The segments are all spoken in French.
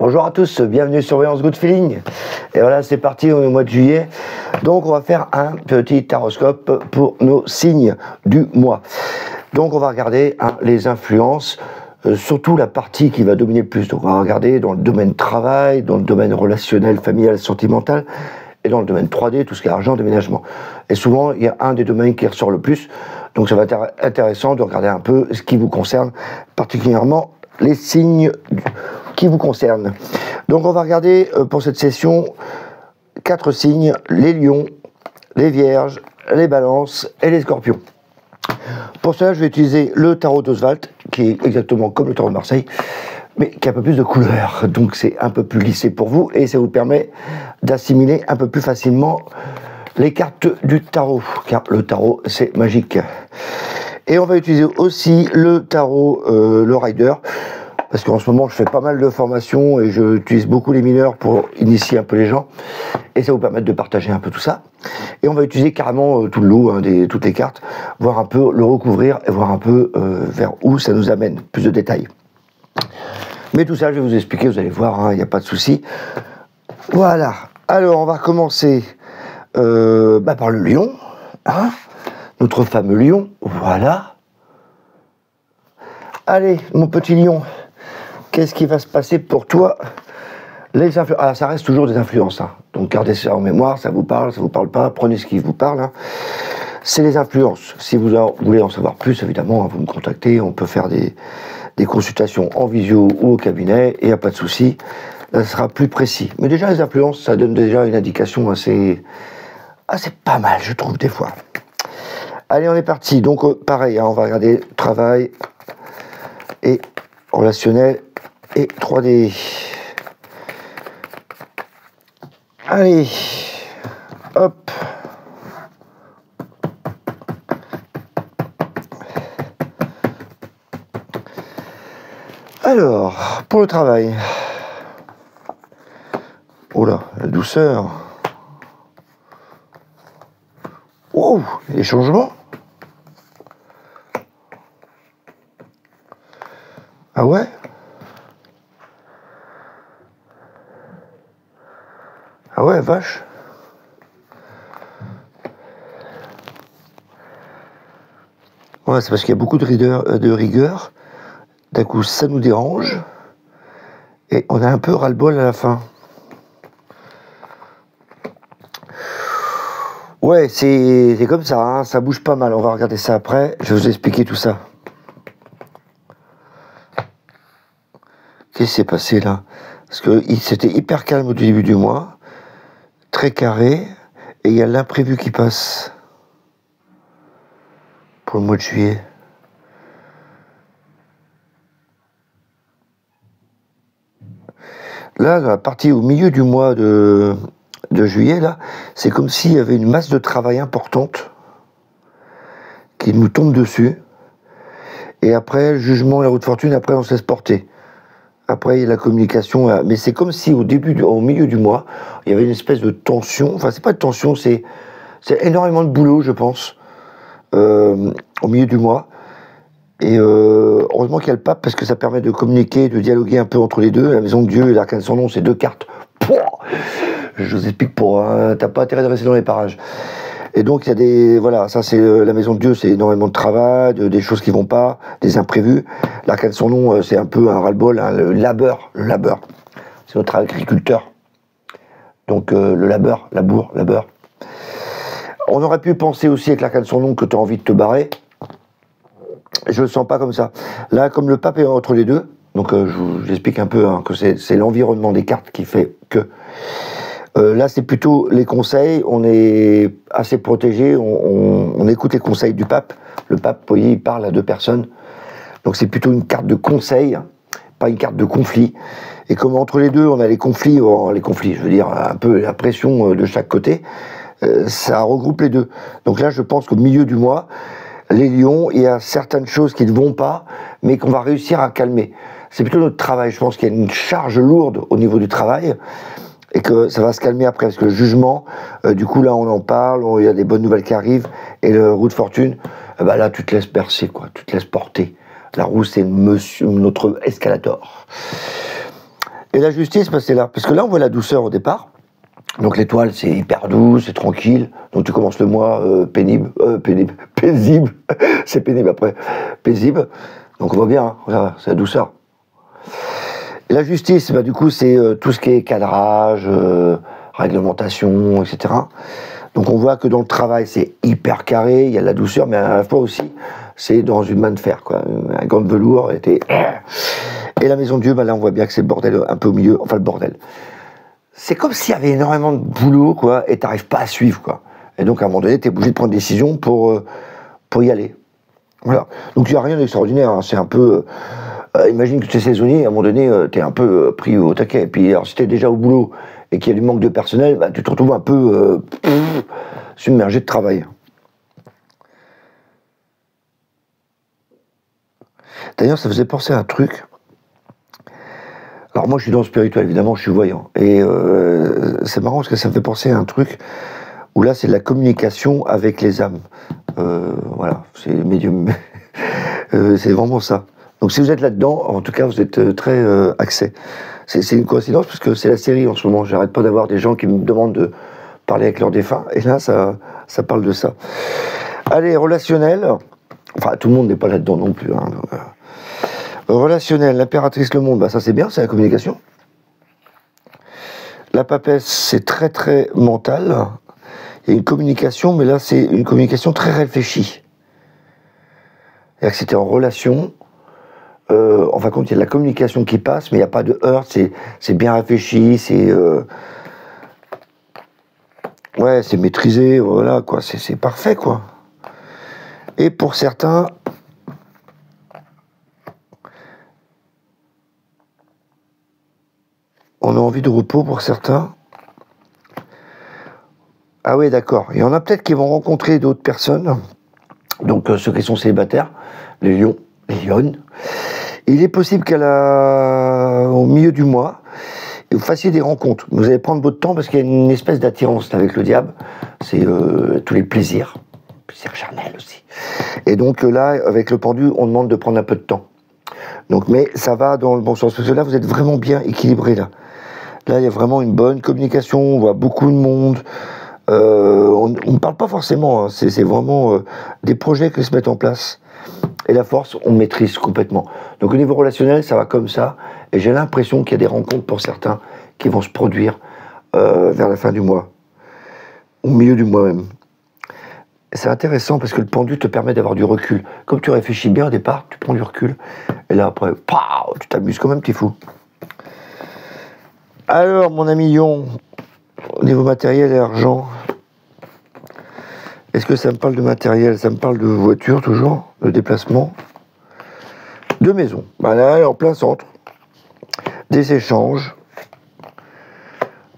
Bonjour à tous, bienvenue sur Voyance Good Feeling. Et voilà, c'est parti, on est au mois de juillet. Donc on va faire un petit taroscope pour nos signes du mois. Donc on va regarder les influences, surtout la partie qui va dominer le plus. Donc on va regarder dans le domaine travail, dans le domaine relationnel, familial, sentimental, et dans le domaine 3D, tout ce qui est argent, déménagement. Et souvent, il y a un des domaines qui ressort le plus. Donc ça va être intéressant de regarder un peu ce qui vous concerne, particulièrement les signes qui vous concernent. Donc on va regarder pour cette session 4 signes: les lions, les vierges, les balances et les scorpions. Pour cela, je vais utiliser le tarot d'Oswald, qui est exactement comme le tarot de Marseille, mais qui a un peu plus de couleurs. Donc c'est un peu plus lissé pour vous et ça vous permet d'assimiler un peu plus facilement les cartes du tarot, car le tarot c'est magique. Et on va utiliser aussi le tarot, le Rider, parce qu'en ce moment je fais pas mal de formations et j'utilise beaucoup les mineurs pour initier un peu les gens, et ça vous permet de partager un peu tout ça. Et on va utiliser carrément tout le lot, toutes les cartes, voir un peu le recouvrir et voir un peu vers où ça nous amène, plus de détails. Mais tout ça je vais vous expliquer, vous allez voir, il n'y a pas de souci. Voilà, alors on va commencer par le lion, notre fameux lion, voilà. Allez, mon petit lion, qu'est-ce qui va se passer pour toi? Les influences. Alors, ça reste toujours des influences, donc gardez ça en mémoire, ça vous parle pas, prenez ce qui vous parle. C'est les influences. Si vous voulez en savoir plus, évidemment, vous me contactez, on peut faire des consultations en visio ou au cabinet, et il n'y a pas de souci, ça sera plus précis. Mais déjà, les influences, ça donne déjà une indication assez pas mal, je trouve, des fois. Allez, on est parti. Donc, pareil, on va regarder travail et relationnel et 3D. Allez, hop. Alors, pour le travail. Oh là, la douceur. Oh, les changements. Ah ouais? Ah ouais, vache. Ouais, c'est parce qu'il y a beaucoup de rigueur. D'un coup, ça nous dérange. Et on a un peu ras-le-bol à la fin. Ouais, c'est comme ça, ça bouge pas mal. On va regarder ça après. Je vais vous expliquer tout ça. Qu'est-ce qui s'est passé là? Parce que c'était hyper calme au début du mois, très carré, et il y a l'imprévu qui passe pour le mois de juillet. Là, dans la partie au milieu du mois de juillet, là, c'est comme s'il y avait une masse de travail importante qui nous tombe dessus. Et après, le jugement et la roue de fortune, après, on se laisse porter. Après, il y a la communication, mais c'est comme si au milieu du mois, il y avait une espèce de tension. Enfin, c'est pas de tension, c'est énormément de boulot, je pense, au milieu du mois. Et heureusement qu'il y a le pape, parce que ça permet de communiquer, de dialoguer un peu entre les deux. La maison de Dieu et l'arcane de son nom, c'est 2 cartes. Pouah, je vous explique t'as pas intérêt de rester dans les parages. Et donc, il y a voilà, ça c'est la maison de Dieu, c'est énormément de travail, des choses qui vont pas, des imprévus. L'arcane de son nom, c'est un peu un ras-le-bol, le labeur. C'est notre agriculteur. Donc, le labeur. On aurait pu penser aussi avec l'arcane de son nom que tu as envie de te barrer. Je le sens pas comme ça. Là, comme le pape est entre les deux, donc je vous explique un peu que c'est l'environnement des cartes qui fait que... là, c'est plutôt les conseils, on est assez protégé, on écoute les conseils du pape. Le pape, vous voyez, il parle à 2 personnes. Donc c'est plutôt une carte de conseil, pas une carte de conflit. Et comme entre les deux, on a les conflits, je veux dire, un peu la pression de chaque côté, ça regroupe les deux. Donc là, je pense qu'au milieu du mois, les lions, il y a certaines choses qui ne vont pas, mais qu'on va réussir à calmer. C'est plutôt notre travail, je pense qu'il y a une charge lourde au niveau du travail, et que ça va se calmer après, parce que le jugement, du coup là on en parle, il y a des bonnes nouvelles qui arrivent, et le roue de fortune, là tu te laisses bercer, quoi, tu te laisses porter. La roue c'est notre escalator. Et la justice, bah, c'est là. Parce que là, on voit la douceur au départ. Donc l'étoile, c'est hyper doux, c'est tranquille. Donc tu commences le mois paisible. C'est pénible après. Paisible. Donc on voit bien, hein, voilà, c'est la douceur. Et la justice, bah, du coup, c'est tout ce qui est cadrage, réglementation, etc. Donc on voit que dans le travail, c'est hyper carré, il y a de la douceur, mais à la fois aussi, c'est dans une main de fer, quoi. Un gant de velours était... Et la maison de Dieu, bah, là, on voit bien que c'est le bordel un peu au milieu. Enfin, le bordel. C'est comme s'il y avait énormément de boulot, quoi, et t'arrives pas à suivre, quoi. Et donc, à un moment donné, t'es obligé de prendre des décisions pour y aller. Voilà. Donc, il n'y a rien d'extraordinaire, hein. C'est un peu... imagine que tu es saisonnier, à un moment donné, tu es un peu pris au taquet. Et puis, alors, si tu es déjà au boulot et qu'il y a du manque de personnel, bah, tu te retrouves un peu submergé de travail. D'ailleurs, ça faisait penser à un truc. Alors, moi, je suis dans le spirituel, évidemment, je suis voyant. Et c'est marrant parce que ça me fait penser à un truc où là, c'est de la communication avec les âmes. Voilà, c'est médium. C'est vraiment ça. Donc si vous êtes là-dedans, en tout cas, vous êtes très axé. C'est une coïncidence parce que c'est la série en ce moment. J'arrête pas d'avoir des gens qui me demandent de parler avec leurs défunts. Et là, ça parle de ça. Allez, relationnel. Enfin, tout le monde n'est pas là-dedans non plus. Hein. Relationnel, l'impératrice Le Monde, bah, ça c'est bien, c'est la communication. La papesse, c'est très très mental. Il y a une communication, mais là, c'est une communication très réfléchie. C'est-à-dire que c'était en relation. En fin de compte, il y a de la communication qui passe, mais il n'y a pas de heurts, c'est bien réfléchi, ouais, c'est maîtrisé, voilà, quoi, c'est parfait, quoi. Et pour certains, on a envie de repos pour certains. Ah oui, d'accord. Il y en a peut-être qui vont rencontrer d'autres personnes, donc ceux qui sont célibataires, les lions, les lionnes. Il est possible au milieu du mois, vous fassiez des rencontres. Vous allez prendre votre temps parce qu'il y a une espèce d'attirance avec le diable. C'est tous les plaisirs charnels aussi. Et donc là, avec le pendu, on demande de prendre un peu de temps. Donc, mais ça va dans le bon sens. Parce que là, vous êtes vraiment bien équilibré. Là, il y a vraiment une bonne communication. On voit beaucoup de monde. On ne parle pas forcément. Hein. C'est vraiment des projets qui se mettent en place. Et la force, on maîtrise complètement. Donc au niveau relationnel, ça va comme ça. Et j'ai l'impression qu'il y a des rencontres pour certains qui vont se produire vers la fin du mois. Au milieu du mois même. Et c'est intéressant parce que le pendu te permet d'avoir du recul. Comme tu réfléchis bien au départ, tu prends du recul. Et là après, pow, tu t'amuses comme un petit fou. Alors mon ami Lion, au niveau matériel et argent, est-ce que ça me parle de matériel? Ça me parle de voiture toujours, de déplacement, de maison. Ben là, en plein centre. Des échanges.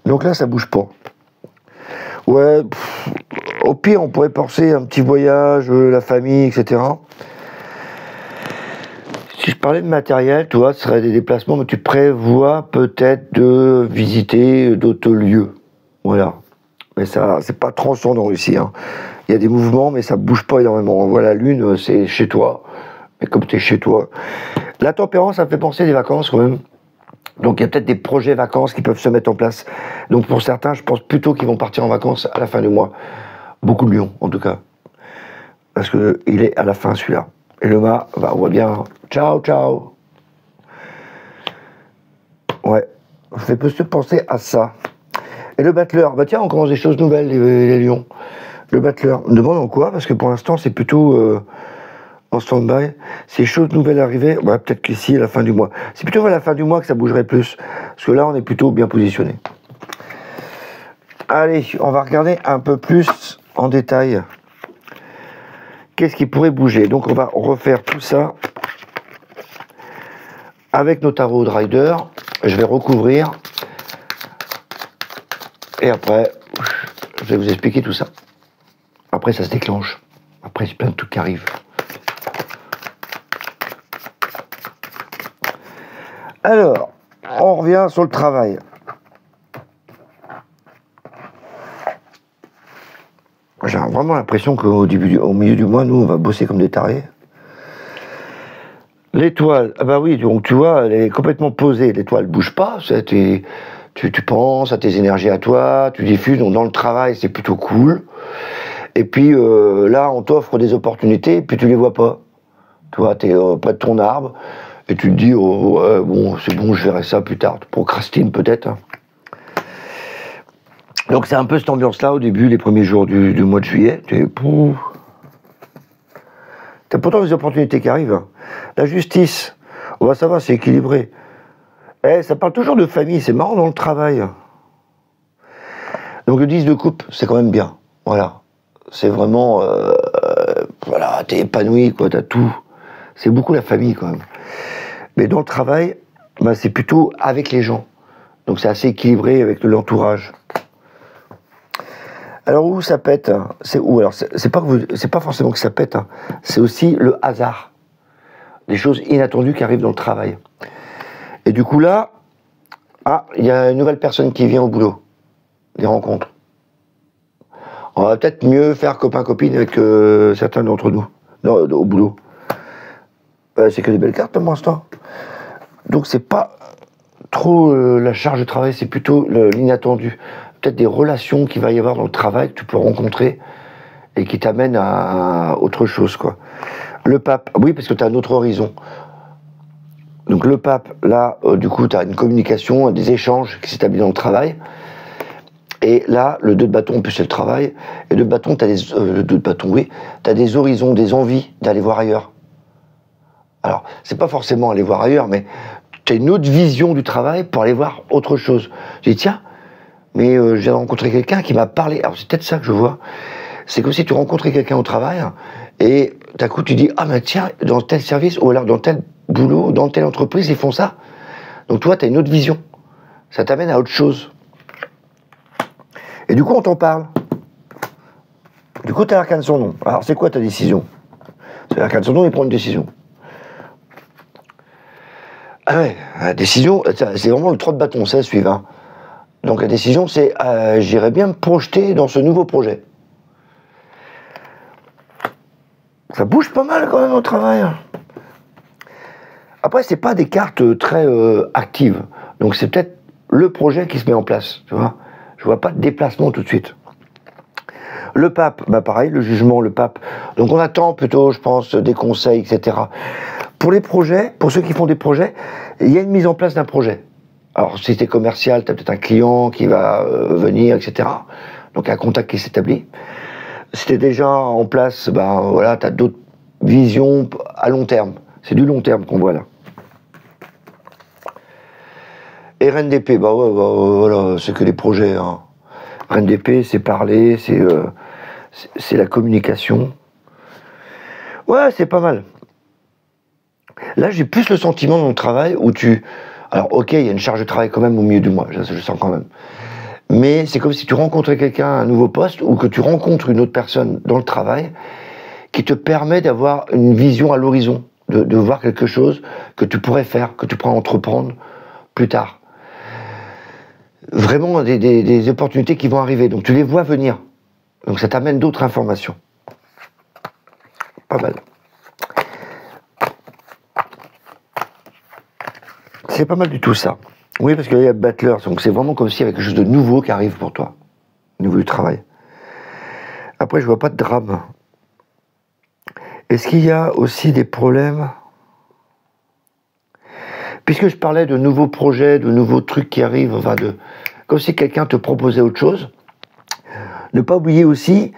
Donc là, ça bouge pas. Ouais, au pire, on pourrait penser à un petit voyage, la famille, etc. Si je parlais de matériel, tu vois, ce serait des déplacements, mais tu prévois peut-être de visiter d'autres lieux. Voilà. Mais ça, c'est pas transcendant ici. Hein. Il y a des mouvements, mais ça bouge pas énormément. On voit la lune, c'est chez toi. Mais comme tu es chez toi. La tempérance, ça me fait penser des vacances quand même. Donc il y a peut-être des projets vacances qui peuvent se mettre en place. Donc pour certains, je pense plutôt qu'ils vont partir en vacances à la fin du mois. Beaucoup de lions, en tout cas. Parce qu'il est à la fin, celui-là. Et le mât, bah, on voit bien. Ciao, ciao. Ouais. Ça fait plus penser à ça. Et le battleur, bah tiens, on commence des choses nouvelles, les lions. Le battleur, me demande en quoi, parce que pour l'instant, c'est plutôt en stand-by. Ces choses nouvelles arrivées, bah, peut-être qu'ici, à la fin du mois. C'est plutôt à la fin du mois que ça bougerait plus. Parce que là, on est plutôt bien positionné. Allez, on va regarder un peu plus en détail. Qu'est-ce qui pourrait bouger? Donc, on va refaire tout ça avec nos tarots de rider. Je vais recouvrir. Et après, je vais vous expliquer tout ça. Après, ça se déclenche. Après, il y a plein de trucs qui arrivent. Alors, on revient sur le travail. J'ai vraiment l'impression qu'au milieu du mois, nous, on va bosser comme des tarés. L'étoile, ah bah oui, donc tu vois, elle est complètement posée. L'étoile ne bouge pas. Tu penses à tes énergies à toi, tu diffuses. Donc dans le travail, c'est plutôt cool. Et puis là, on t'offre des opportunités, puis tu les vois pas. Tu vois, tu es près de ton arbre, et tu te dis, oh, bon, c'est bon, je verrai ça plus tard. Tu procrastines peut-être. Hein. Donc c'est un peu cette ambiance-là au début, les premiers jours du mois de juillet. T'as pourtant des opportunités qui arrivent. Hein. La justice, on va savoir, c'est équilibré. Ça parle toujours de famille, c'est marrant dans le travail. Donc le 10 de coupe, c'est quand même bien. Voilà. C'est vraiment... voilà, t'es épanoui, quoi, t'as tout. C'est beaucoup la famille, quand même. Mais dans le travail, bah, c'est plutôt avec les gens. Donc c'est assez équilibré avec l'entourage. Alors où ça pète, hein, c'est où? Alors c'est pas forcément que ça pète, hein, c'est aussi le hasard. Des choses inattendues qui arrivent dans le travail. Et du coup là, il y a une nouvelle personne qui vient au boulot. Des rencontres. On va peut-être mieux faire copain-copine avec certains d'entre nous, au boulot. C'est que des belles cartes pour l'instant. Donc c'est pas trop la charge de travail, c'est plutôt l'inattendu. Peut-être des relations qu'il va y avoir dans le travail que tu peux rencontrer et qui t'amènent à autre chose, quoi. Le pape, oui, parce que tu as un autre horizon. Donc le pape, là, du coup, tu as une communication, des échanges qui s'établissent dans le travail. Et là, le 2 de bâton, en plus c'est le travail. Et le 2 de bâton, tu as le 2 de bâton, oui, tu as des horizons, des envies d'aller voir ailleurs. Alors, c'est pas forcément aller voir ailleurs, mais tu as une autre vision du travail pour aller voir autre chose. Je dis, tiens, mais je viens de rencontrer quelqu'un qui m'a parlé. Alors, c'est peut-être ça que je vois. C'est comme si tu rencontrais quelqu'un au travail, et d'un coup, tu dis, ah, mais tiens, dans tel service, ou alors dans tel boulot, dans telle entreprise, ils font ça. Donc, toi, tu as une autre vision. Ça t'amène à autre chose. Et du coup, on t'en parle. Du coup, tu as l'arcane de son nom. Alors, c'est quoi ta décision? C'est l'arcane de son nom, il prend une décision. Ah ouais, la décision, c'est vraiment le 3 de bâton, ça suivre. Hein. Donc la décision, c'est j'irais bien me projeter dans ce nouveau projet. Ça bouge pas mal quand même au travail. Après, c'est pas des cartes très actives. Donc c'est peut-être le projet qui se met en place, tu vois. Je vois pas de déplacement tout de suite. Le pape, bah pareil, le jugement, le pape. Donc on attend plutôt, je pense, des conseils, etc. Pour les projets, pour ceux qui font des projets, il y a une mise en place d'un projet. Alors si c'est commercial, tu as peut-être un client qui va venir, etc. Donc un contact qui s'établit. Si tu es déjà en place, ben voilà, tu as d'autres visions à long terme. C'est du long terme qu'on voit là. Et reine d'épée, bah ouais, voilà, c'est que les projets. Hein. Reine d'épée, c'est parler, c'est la communication. Ouais, c'est pas mal. Là, j'ai plus le sentiment dans le travail où alors, ok, il y a une charge de travail quand même au milieu du mois, je sens quand même. Mais c'est comme si tu rencontrais quelqu'un à un nouveau poste ou que tu rencontres une autre personne dans le travail qui te permet d'avoir une vision à l'horizon, de voir quelque chose que tu pourrais faire, que tu pourrais entreprendre plus tard. Vraiment des opportunités qui vont arriver, donc tu les vois venir. Donc ça t'amène d'autres informations. Pas mal. C'est pas mal du tout ça. Oui, parce qu'il y a Battler, donc c'est vraiment comme s'il y avait quelque chose de nouveau qui arrive pour toi. Nouveau du travail. Après, je vois pas de drame. Est-ce qu'il y a aussi des problèmes? Puisque je parlais de nouveaux projets, de nouveaux trucs qui arrivent, enfin comme si quelqu'un te proposait autre chose, ne pas oublier aussi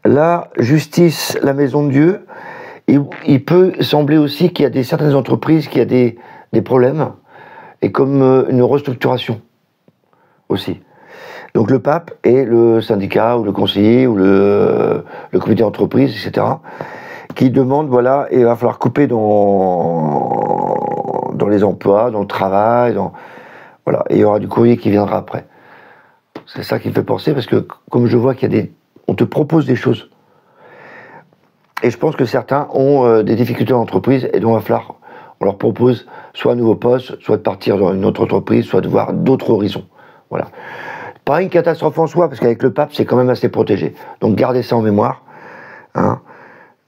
la justice, la maison de Dieu. Il peut sembler aussi qu'il y a certaines entreprises qui a des problèmes, et comme une restructuration aussi. Donc le pape et le syndicat, ou le conseiller, ou le comité d'entreprise, etc., qui demandent, voilà, et il va falloir couper dans les emplois, dans le travail, voilà, et il y aura du courrier qui viendra après. C'est ça qui me fait penser, parce que comme je vois qu'il y a on te propose des choses. Et je pense que certains ont des difficultés en entreprise, et donc on leur propose soit un nouveau poste, soit de partir dans une autre entreprise, soit de voir d'autres horizons. Voilà. Pas une catastrophe en soi, parce qu'avec le pape, c'est quand même assez protégé. Donc gardez ça en mémoire. Hein.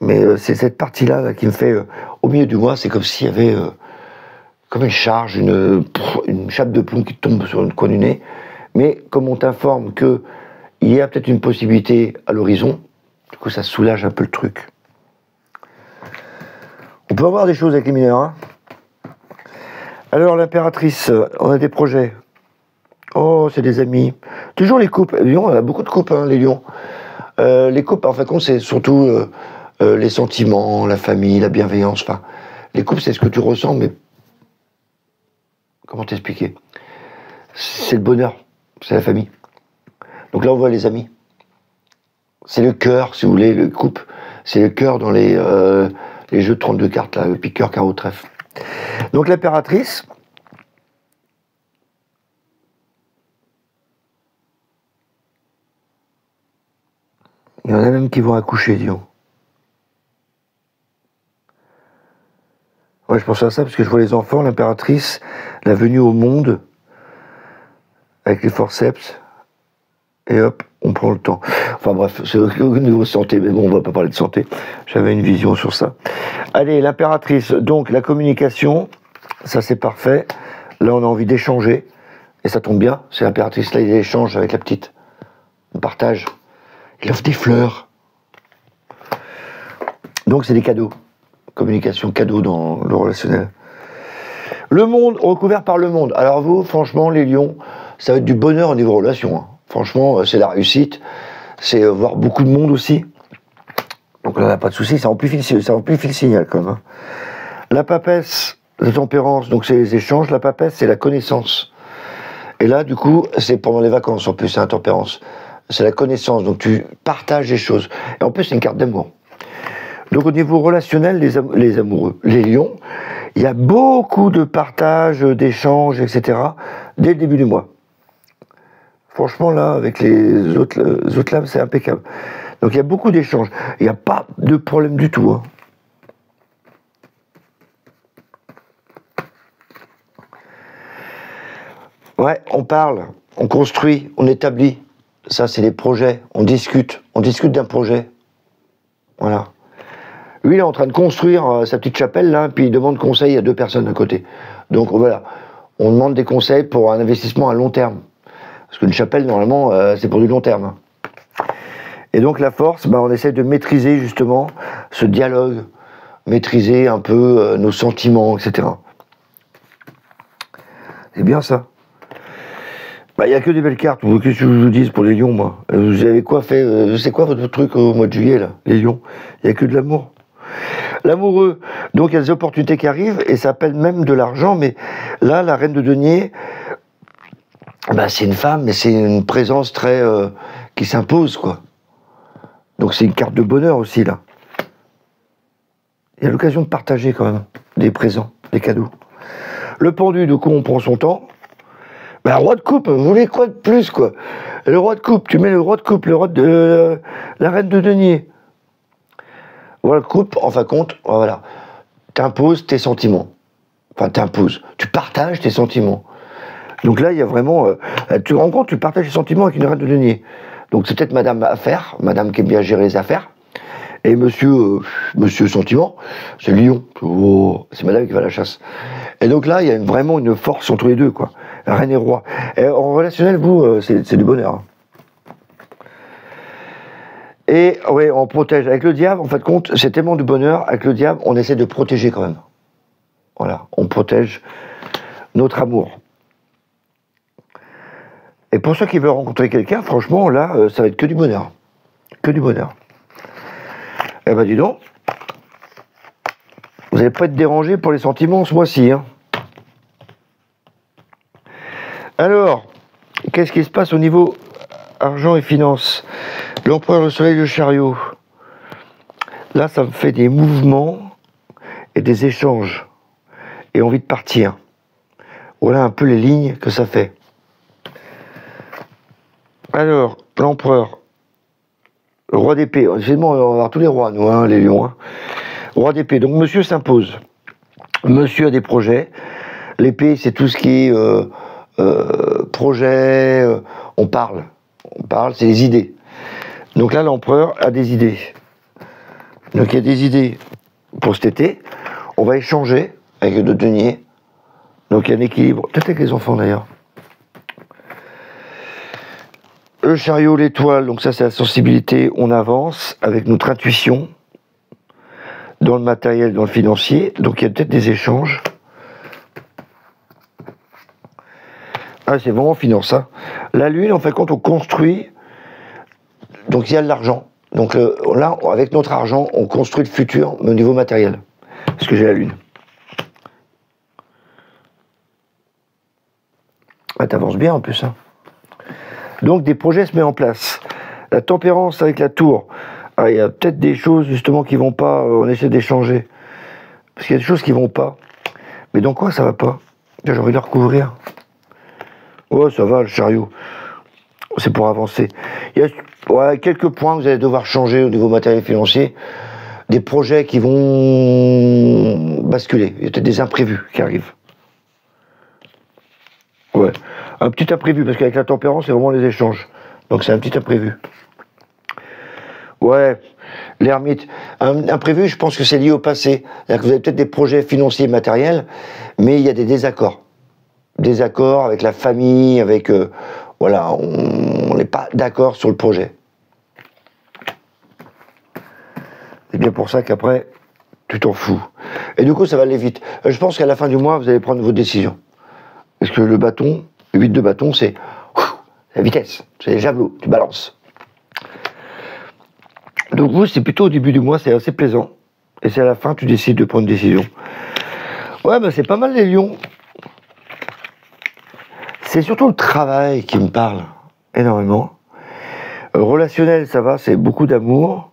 Mais c'est cette partie-là là, qui me fait, au milieu du mois, c'est comme s'il y avait comme une charge, une chape de plomb qui tombe sur le coin du nez. Mais comme on t'informe qu'il y a peut-être une possibilité à l'horizon, du coup ça soulage un peu le truc. On peut avoir des choses avec les mineurs. Hein. Alors l'impératrice, on a des projets. Oh, c'est des amis. Toujours les couples. Les lions, on a beaucoup de couples, hein, les lions. Les couples, en fin de compte, c'est surtout les sentiments, la famille, la bienveillance. Enfin, les couples, c'est ce que tu ressens, mais comment t'expliquer? C'est le bonheur, c'est la famille. Donc là, on voit les amis. C'est le cœur, si vous voulez, le couple. C'est le cœur dans les jeux de 32 cartes, là, le piqueur, carreau, trèfle. Donc l'impératrice. Il y en a même qui vont accoucher, disons. Ouais, je pense à ça parce que je vois les enfants, l'impératrice, la venue au monde, avec les forceps, et hop, on prend le temps. Enfin bref, c'est au niveau santé, mais bon, on va pas parler de santé. J'avais une vision sur ça. Allez, l'impératrice, donc la communication, ça c'est parfait. Là, on a envie d'échanger, et ça tombe bien, c'est l'impératrice, là, il échange avec la petite. On partage. Il offre des fleurs. Donc c'est des cadeaux. Communication, cadeau dans le relationnel. Le monde, recouvert par le monde. Alors vous, franchement, les lions, ça va être du bonheur au niveau relation. Hein. Franchement, c'est la réussite. C'est voir beaucoup de monde aussi. Donc là, on n'a pas de souci, ça amplifie le signal quand même. Hein. La papesse, la tempérance, donc c'est les échanges. La papesse, c'est la connaissance. Et là, du coup, c'est pendant les vacances en plus, c'est la tempérance. C'est la connaissance, donc tu partages des choses. Et en plus, c'est une carte d'amour. Donc au niveau relationnel, les amoureux, les lions, il y a beaucoup de partage, d'échanges, etc. dès le début du mois. Franchement, là, avec les autres lames, c'est impeccable. Donc il y a beaucoup d'échanges. Il n'y a pas de problème du tout. Hein. Ouais, on parle, on construit, on établit. Ça, c'est les projets. On discute d'un projet. Voilà. Lui, il est en train de construire sa petite chapelle, là, puis il demande conseil à 2 personnes à côté. Donc voilà, on demande des conseils pour un investissement à long terme. Parce qu'une chapelle, normalement, c'est pour du long terme. Hein. Et donc la force, on essaie de maîtriser justement ce dialogue, maîtriser un peu nos sentiments, etc. C'est bien ça. Il n'y a que des belles cartes. Qu'est-ce que je vous dis pour les lions, moi? Vous avez quoi fait? C'est quoi votre truc au mois de juillet, là, les lions? Il n'y a que de l'amour. L'amoureux, donc il y a des opportunités qui arrivent, et ça appelle même de l'argent, mais là, la reine de denier, c'est une femme, mais c'est une présence très... qui s'impose, quoi. Donc c'est une carte de bonheur aussi, là. Il y a l'occasion de partager, quand même, des présents, des cadeaux. Le pendu, du coup, on prend son temps. Roi de coupe, vous voulez quoi de plus, quoi? Le roi de coupe, tu mets le roi de coupe, le roi de... la reine de denier. Roi de coupe, en fin de compte, voilà. T'imposes tes sentiments. Enfin, t'imposes. Tu partages tes sentiments. Donc là, il y a vraiment... tu te rends compte, tu partages tes sentiments avec une reine de denier. Donc c'est peut-être madame affaires, madame qui aime bien gérer les affaires. Et monsieur sentiment, c'est lion. Oh, c'est madame qui va à la chasse. Et donc là, il y a vraiment une force entre les deux, quoi. Reine et roi. Et en relationnel, vous, c'est du bonheur. Et ouais, on protège. Avec le diable, en fin de compte, c'est tellement du bonheur. Avec le diable, on essaie de protéger quand même. Voilà, on protège notre amour. Et pour ceux qui veulent rencontrer quelqu'un, franchement, là, ça va être que du bonheur. Que du bonheur. Eh ben, dis donc, vous n'allez pas être dérangé pour les sentiments ce mois-ci. Hein. Alors, qu'est-ce qui se passe au niveau argent et finances? L'empereur, le soleil, le chariot. Là, ça me fait des mouvements et des échanges. Et envie de partir. Voilà un peu les lignes que ça fait. Alors, l'empereur. Le roi d'épée. Finalement, on va avoir tous les rois, nous, hein, les lions. Hein. Roi d'épée. Donc, monsieur s'impose. Monsieur a des projets. L'épée, c'est tout ce qui est projet. On parle, c'est les idées. Donc là, l'empereur a des idées. Donc il y a des idées pour cet été. On va échanger avec d'autres deniers. Donc il y a un équilibre, peut-être avec les enfants d'ailleurs. Le chariot, l'étoile, donc ça c'est la sensibilité, on avance avec notre intuition dans le matériel, dans le financier, donc il y a peut-être des échanges. Ah, c'est vraiment finance, ça. La lune, en fait, quand on construit, donc il y a de l'argent. Donc là, avec notre argent, on construit le futur au niveau matériel. Parce que j'ai la lune. Ah, t'avances bien en plus, hein. Donc des projets se mettent en place. La tempérance avec la tour. Ah, il y a peut-être des choses justement qui vont pas, on essaie d'échanger. Parce qu'il y a des choses qui vont pas. Mais dans quoi ça va pas? J'ai envie de le recouvrir. Oh, ça va, le chariot. C'est pour avancer. Il y a quelques points que vous allez devoir changer au niveau matériel financier. Des projets qui vont basculer. Il y a peut-être des imprévus qui arrivent. Ouais. Un petit imprévu, parce qu'avec la tempérance, c'est vraiment les échanges. Donc c'est un petit imprévu. Ouais, l'ermite. Un imprévu, je pense que c'est lié au passé. C'est-à-dire que vous avez peut-être des projets financiers matériels, mais il y a des désaccords. Désaccords avec la famille, avec... voilà, on n'est pas d'accord sur le projet. C'est bien pour ça qu'après, tu t'en fous. Et du coup, ça va aller vite. Je pense qu'à la fin du mois, vous allez prendre vos décisions. Parce que le bâton, le 8 de bâton, c'est la vitesse. C'est les javelots, tu balances. Donc vous, c'est plutôt au début du mois, c'est assez plaisant. Et c'est à la fin, tu décides de prendre une décision. Ouais, ben c'est pas mal les lions. C'est surtout le travail qui me parle énormément. Relationnel, ça va, c'est beaucoup d'amour.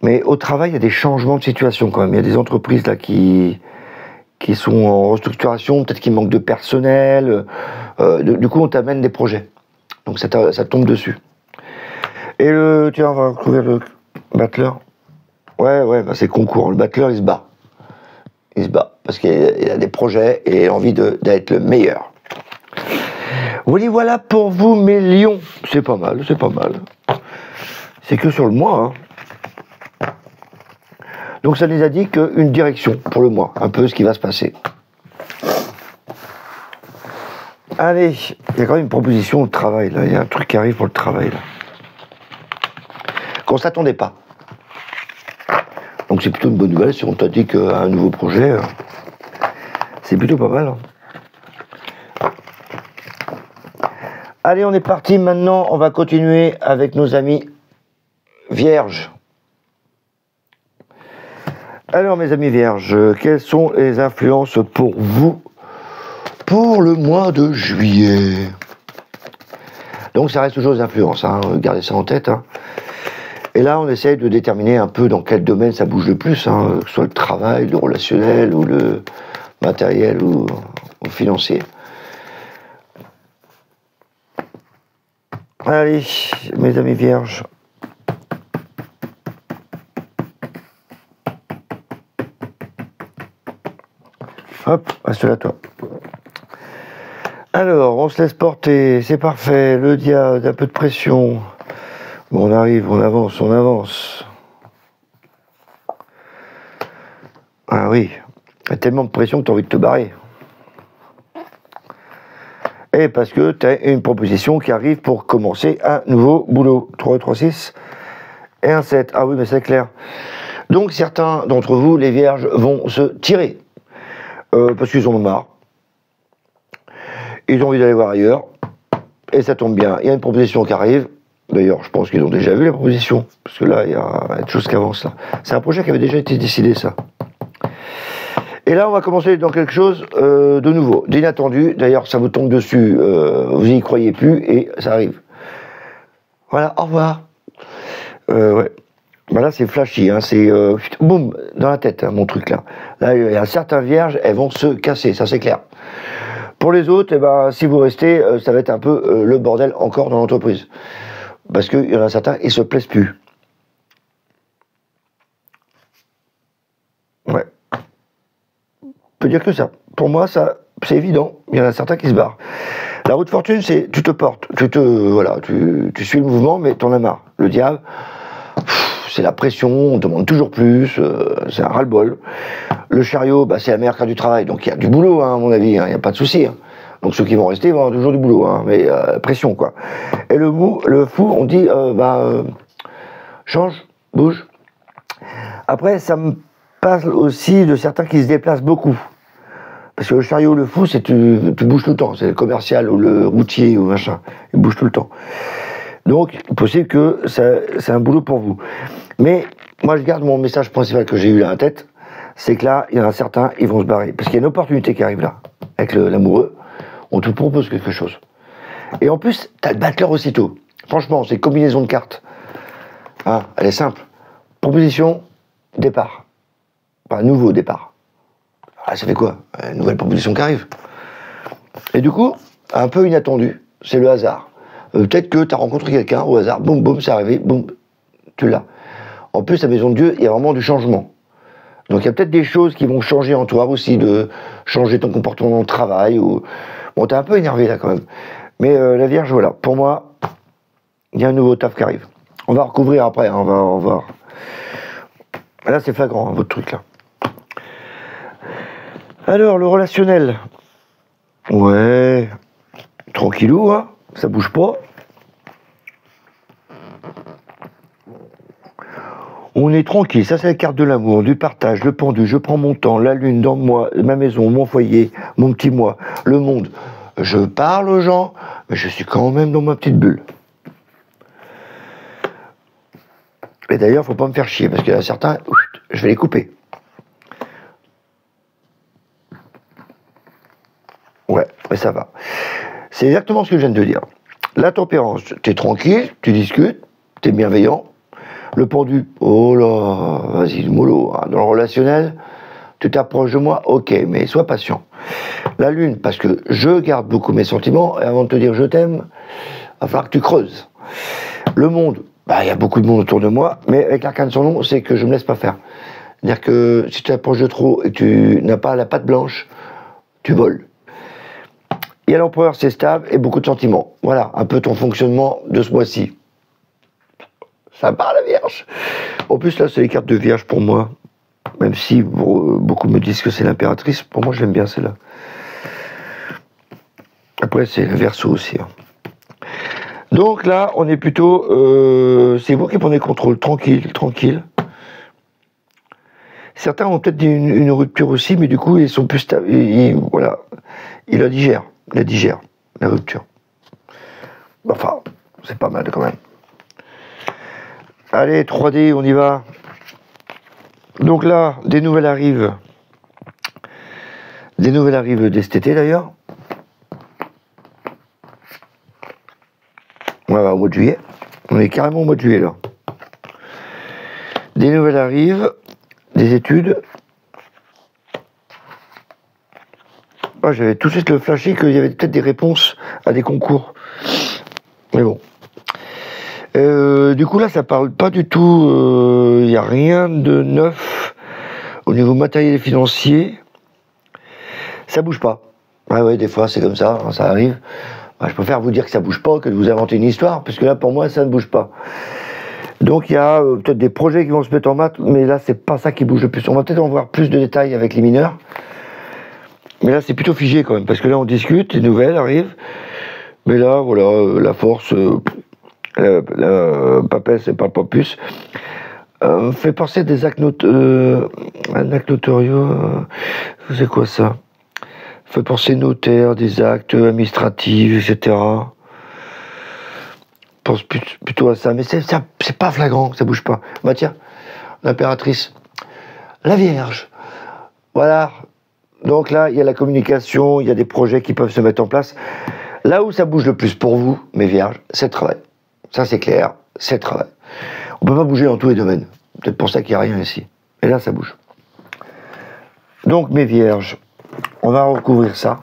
Mais au travail, il y a des changements de situation quand même. Il y a des entreprises là qui sont en restructuration, peut-être qu'il manque de personnel. Du coup, on t'amène des projets. Donc ça tombe dessus. Et tiens, on va couvrir le battleur. Ouais, bah c'est concours. Le battleur, il se bat. Il se bat parce qu'il a des projets et il a envie d'être le meilleur. Voilà pour vous, mes lions. C'est pas mal, c'est pas mal. C'est que sur le mois, hein. Donc ça nous a dit qu'une direction pour le mois, un peu ce qui va se passer. Allez, il y a quand même une proposition de travail, là. Il y a un truc qui arrive pour le travail, là. Qu'on ne s'attendait pas. Donc c'est plutôt une bonne nouvelle si on t'a dit qu'un nouveau projet, c'est plutôt pas mal. Allez, on est parti maintenant, on va continuer avec nos amis vierges. Alors mes amis vierges, quelles sont les influences pour vous pour le mois de juillet? Donc ça reste toujours les influences, hein, gardez ça en tête. Hein. Et là on essaye de déterminer un peu dans quel domaine ça bouge le plus, hein, que ce soit le travail, le relationnel ou le matériel ou financier. Allez, mes amis vierges. Hop, reste là toi. Alors, on se laisse porter, c'est parfait. Le diable, un peu de pression. Bon, on arrive, on avance, on avance. Ah oui, il y a tellement de pression que tu as envie de te barrer. Et parce que tu as une proposition qui arrive pour commencer un nouveau boulot. 3, 3, 6 et un 7. Ah oui, mais c'est clair. Donc certains d'entre vous, les vierges, vont se tirer. Parce qu'ils en ont marre. Ils ont envie d'aller voir ailleurs. Et ça tombe bien. Il y a une proposition qui arrive. D'ailleurs, je pense qu'ils ont déjà vu la proposition. Parce que là, il y a des choses qui avancent là. C'est un projet qui avait déjà été décidé, ça. Et là, on va commencer dans quelque chose de nouveau, d'inattendu. D'ailleurs, ça vous tombe dessus, vous n'y croyez plus, et ça arrive. Voilà, au revoir. Ouais. Ben là, c'est flashy, hein, c'est boum, dans la tête, hein, mon truc là. Là, il y a certaines vierges, elles vont se casser, ça c'est clair. Pour les autres, eh ben, si vous restez, ça va être un peu le bordel encore dans l'entreprise. Parce qu'il y en a certains, ils se plaisent plus. Ouais. Je peux dire que ça. Pour moi, ça, c'est évident. Il y en a certains qui se barrent. La roue de fortune, c'est tu te portes, voilà, tu suis le mouvement, mais t'en as marre. Le diable, c'est la pression, on demande toujours plus, c'est un ras-le-bol. Le chariot, bah, c'est la meilleure carte du travail, donc il y a du boulot, hein, à mon avis, il n'y a pas de souci. Hein. Donc ceux qui vont rester vont avoir toujours du boulot, hein, mais pression, quoi. Et le fou, on dit, change, bouge. Après, ça me parle aussi de certains qui se déplacent beaucoup. Parce que le chariot, le fou, c'est tu bouges tout le temps. C'est le commercial ou le routier ou machin. Il bouge tout le temps. Donc, il est possible que c'est un boulot pour vous. Mais moi, je garde mon message principal que j'ai eu là en tête. C'est que là, il y en a certains, ils vont se barrer. Parce qu'il y a une opportunité qui arrive là. Avec l'amoureux, on te propose quelque chose. Et en plus, tu as le battleur aussitôt. Franchement, c'est une combinaison de cartes. Hein, elle est simple. Proposition, départ. Enfin, nouveau départ. Ah, ça fait quoi? Une nouvelle proposition qui arrive. Et du coup, un peu inattendu, c'est le hasard. Peut-être que tu as rencontré quelqu'un au hasard, boum, boum, c'est arrivé, boum, tu l'as. En plus, à Maison de Dieu, il y a vraiment du changement. Donc il y a peut-être des choses qui vont changer en toi aussi, de changer ton comportement au travail. Ou... Bon, t'es un peu énervé là quand même. Mais la Vierge, voilà, pour moi, il y a un nouveau taf qui arrive. On va recouvrir après, hein, on va voir. Là, c'est flagrant, hein, votre truc là. Alors, le relationnel. Ouais, tranquillou, hein, ça bouge pas. On est tranquille, ça c'est la carte de l'amour, du partage, le pendu, je prends mon temps, la lune dans moi, ma maison, mon foyer, mon petit moi, le monde. Je parle aux gens, mais je suis quand même dans ma petite bulle. Et d'ailleurs, faut pas me faire chier, parce qu'il y a certains, je vais les couper. Ouais, mais ça va. C'est exactement ce que je viens de dire. La tempérance, t'es tranquille, tu discutes, t'es bienveillant. Le pendu, oh là, vas-y, mollo. Hein. Dans le relationnel, tu t'approches de moi, ok, mais sois patient. La lune, parce que je garde beaucoup mes sentiments, et avant de te dire je t'aime, il va falloir que tu creuses. Le monde, bah, y a beaucoup de monde autour de moi, mais avec l'arcane sans nom, c'est que je me laisse pas faire. C'est-à-dire que si tu t'approches de trop et que tu n'as pas la patte blanche, tu voles. Il y a l'empereur, c'est stable et beaucoup de sentiments. Voilà, un peu ton fonctionnement de ce mois-ci. Ça part la Vierge. En plus, là, c'est les cartes de Vierge pour moi. Même si beaucoup me disent que c'est l'impératrice, pour moi, je l'aime bien celle-là. Après, c'est le Verseau aussi. Hein. Donc là, on est plutôt... c'est vous qui prenez le contrôle. Tranquille, tranquille. Certains ont peut-être une rupture aussi, mais du coup, ils sont plus stables. Voilà. Ils la digèrent. La digèrent, la rupture. Enfin, c'est pas mal quand même. Allez, 3D, on y va. Donc là, des nouvelles arrivent. Des nouvelles arrivent dès cet été d'ailleurs. Voilà, au mois de juillet. On est carrément au mois de juillet là. Des nouvelles arrivent, des études. Ah, j'avais tout de suite le flashé qu'il y avait peut-être des réponses à des concours. Mais bon. Du coup là, ça parle pas du tout. Il n'y a rien de neuf au niveau matériel et financier. Ça bouge pas. Ah ouais, des fois c'est comme ça, hein, ça arrive. Je préfère vous dire que ça bouge pas que de vous inventer une histoire, parce que là pour moi ça ne bouge pas. Donc il y a peut-être des projets qui vont se mettre en maths, mais là c'est pas ça qui bouge le plus. On va peut-être en voir plus de détails avec les mineurs. Mais là c'est plutôt figé quand même, parce que là on discute, des nouvelles arrivent. Mais là voilà, la force, la papesse, c'est pas plus. Fait penser à des actes notariaux. C'est quoi ça? Fait penser notaire, des actes administratifs, etc. Pense plutôt à ça, mais c'est pas flagrant, ça bouge pas. Bah tiens, l'impératrice, la Vierge. Voilà. Donc là, il y a la communication, il y a des projets qui peuvent se mettre en place. Là où ça bouge le plus pour vous, mes Vierges, c'est le travail. Ça c'est clair, c'est le travail. On peut pas bouger dans tous les domaines. Peut-être pour ça qu'il n'y a rien ici. Et là, ça bouge. Donc, mes Vierges, on va recouvrir ça.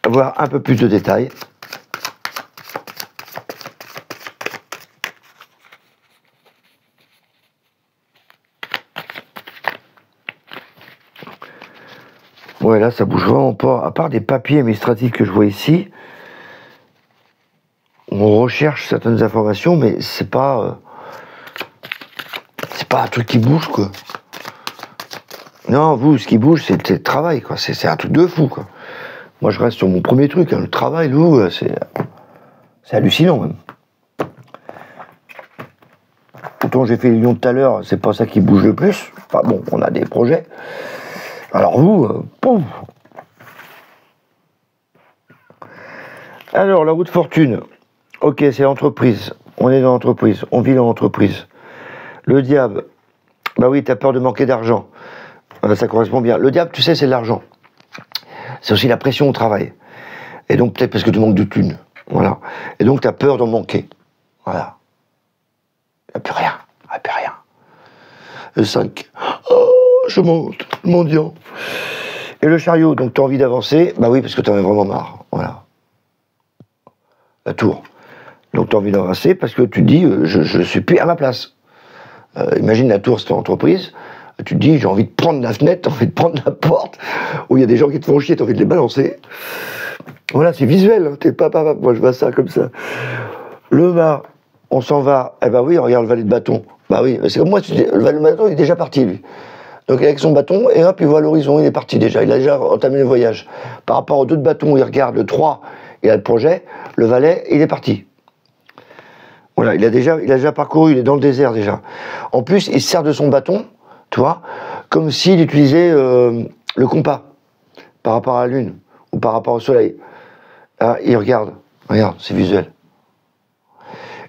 Avoir un peu plus de détails. Ouais, là, ça bouge vraiment pas. À part des papiers administratifs que je vois ici. on recherche certaines informations, mais c'est pas un truc qui bouge, quoi. Non, vous, ce qui bouge, c'est le travail, quoi. C'est un truc de fou, quoi. Moi, je reste sur mon premier truc, hein. Le travail, vous, c'est hallucinant, même. Pourtant, j'ai fait les lions tout à l'heure, c'est pas ça qui bouge le plus. Enfin bon, on a des projets. Alors vous, pouf. Alors, la roue de fortune. Ok, c'est l'entreprise. On est dans l'entreprise. On vit dans l'entreprise. Le diable. Bah oui, t'as peur de manquer d'argent. Ça correspond bien. Le diable, tu sais, c'est l'argent. C'est aussi la pression au travail. Et donc, peut-être parce que tu manques de thunes. Voilà. Et donc, t'as peur d'en manquer. Voilà. Il n'y a plus rien. Il n'y a plus rien. Le 5. Oh, je monte. Mendiant. Et le chariot. Donc, tu as envie d'avancer. Bah oui, parce que tu en as vraiment marre. Voilà. La tour. Donc, tu as envie d'avancer parce que tu te dis, je ne suis plus à ma place. Imagine la tour, c'est ton entreprise. Tu te dis, j'ai envie de prendre la fenêtre, j'ai envie de prendre la porte, où il y a des gens qui te font chier, tu as envie de les balancer. Voilà, c'est visuel, hein. T'es pas, moi je vois ça comme ça. Le mât, on s'en va. Eh ben oui, regarde le valet de bâton. Bah oui, c'est comme moi, le valet de bâton, il est déjà parti, lui. Donc avec son bâton, et hop, il voit l'horizon, il est parti déjà. Il a déjà entamé le voyage. Par rapport aux deux bâtons, il regarde le 3, il a le projet, le valet, il est parti. Voilà, il a déjà parcouru, il est dans le désert déjà. En plus, il se sert de son bâton, tu vois, comme s'il utilisait le compas par rapport à la Lune ou par rapport au Soleil. Ah, il regarde, c'est visuel.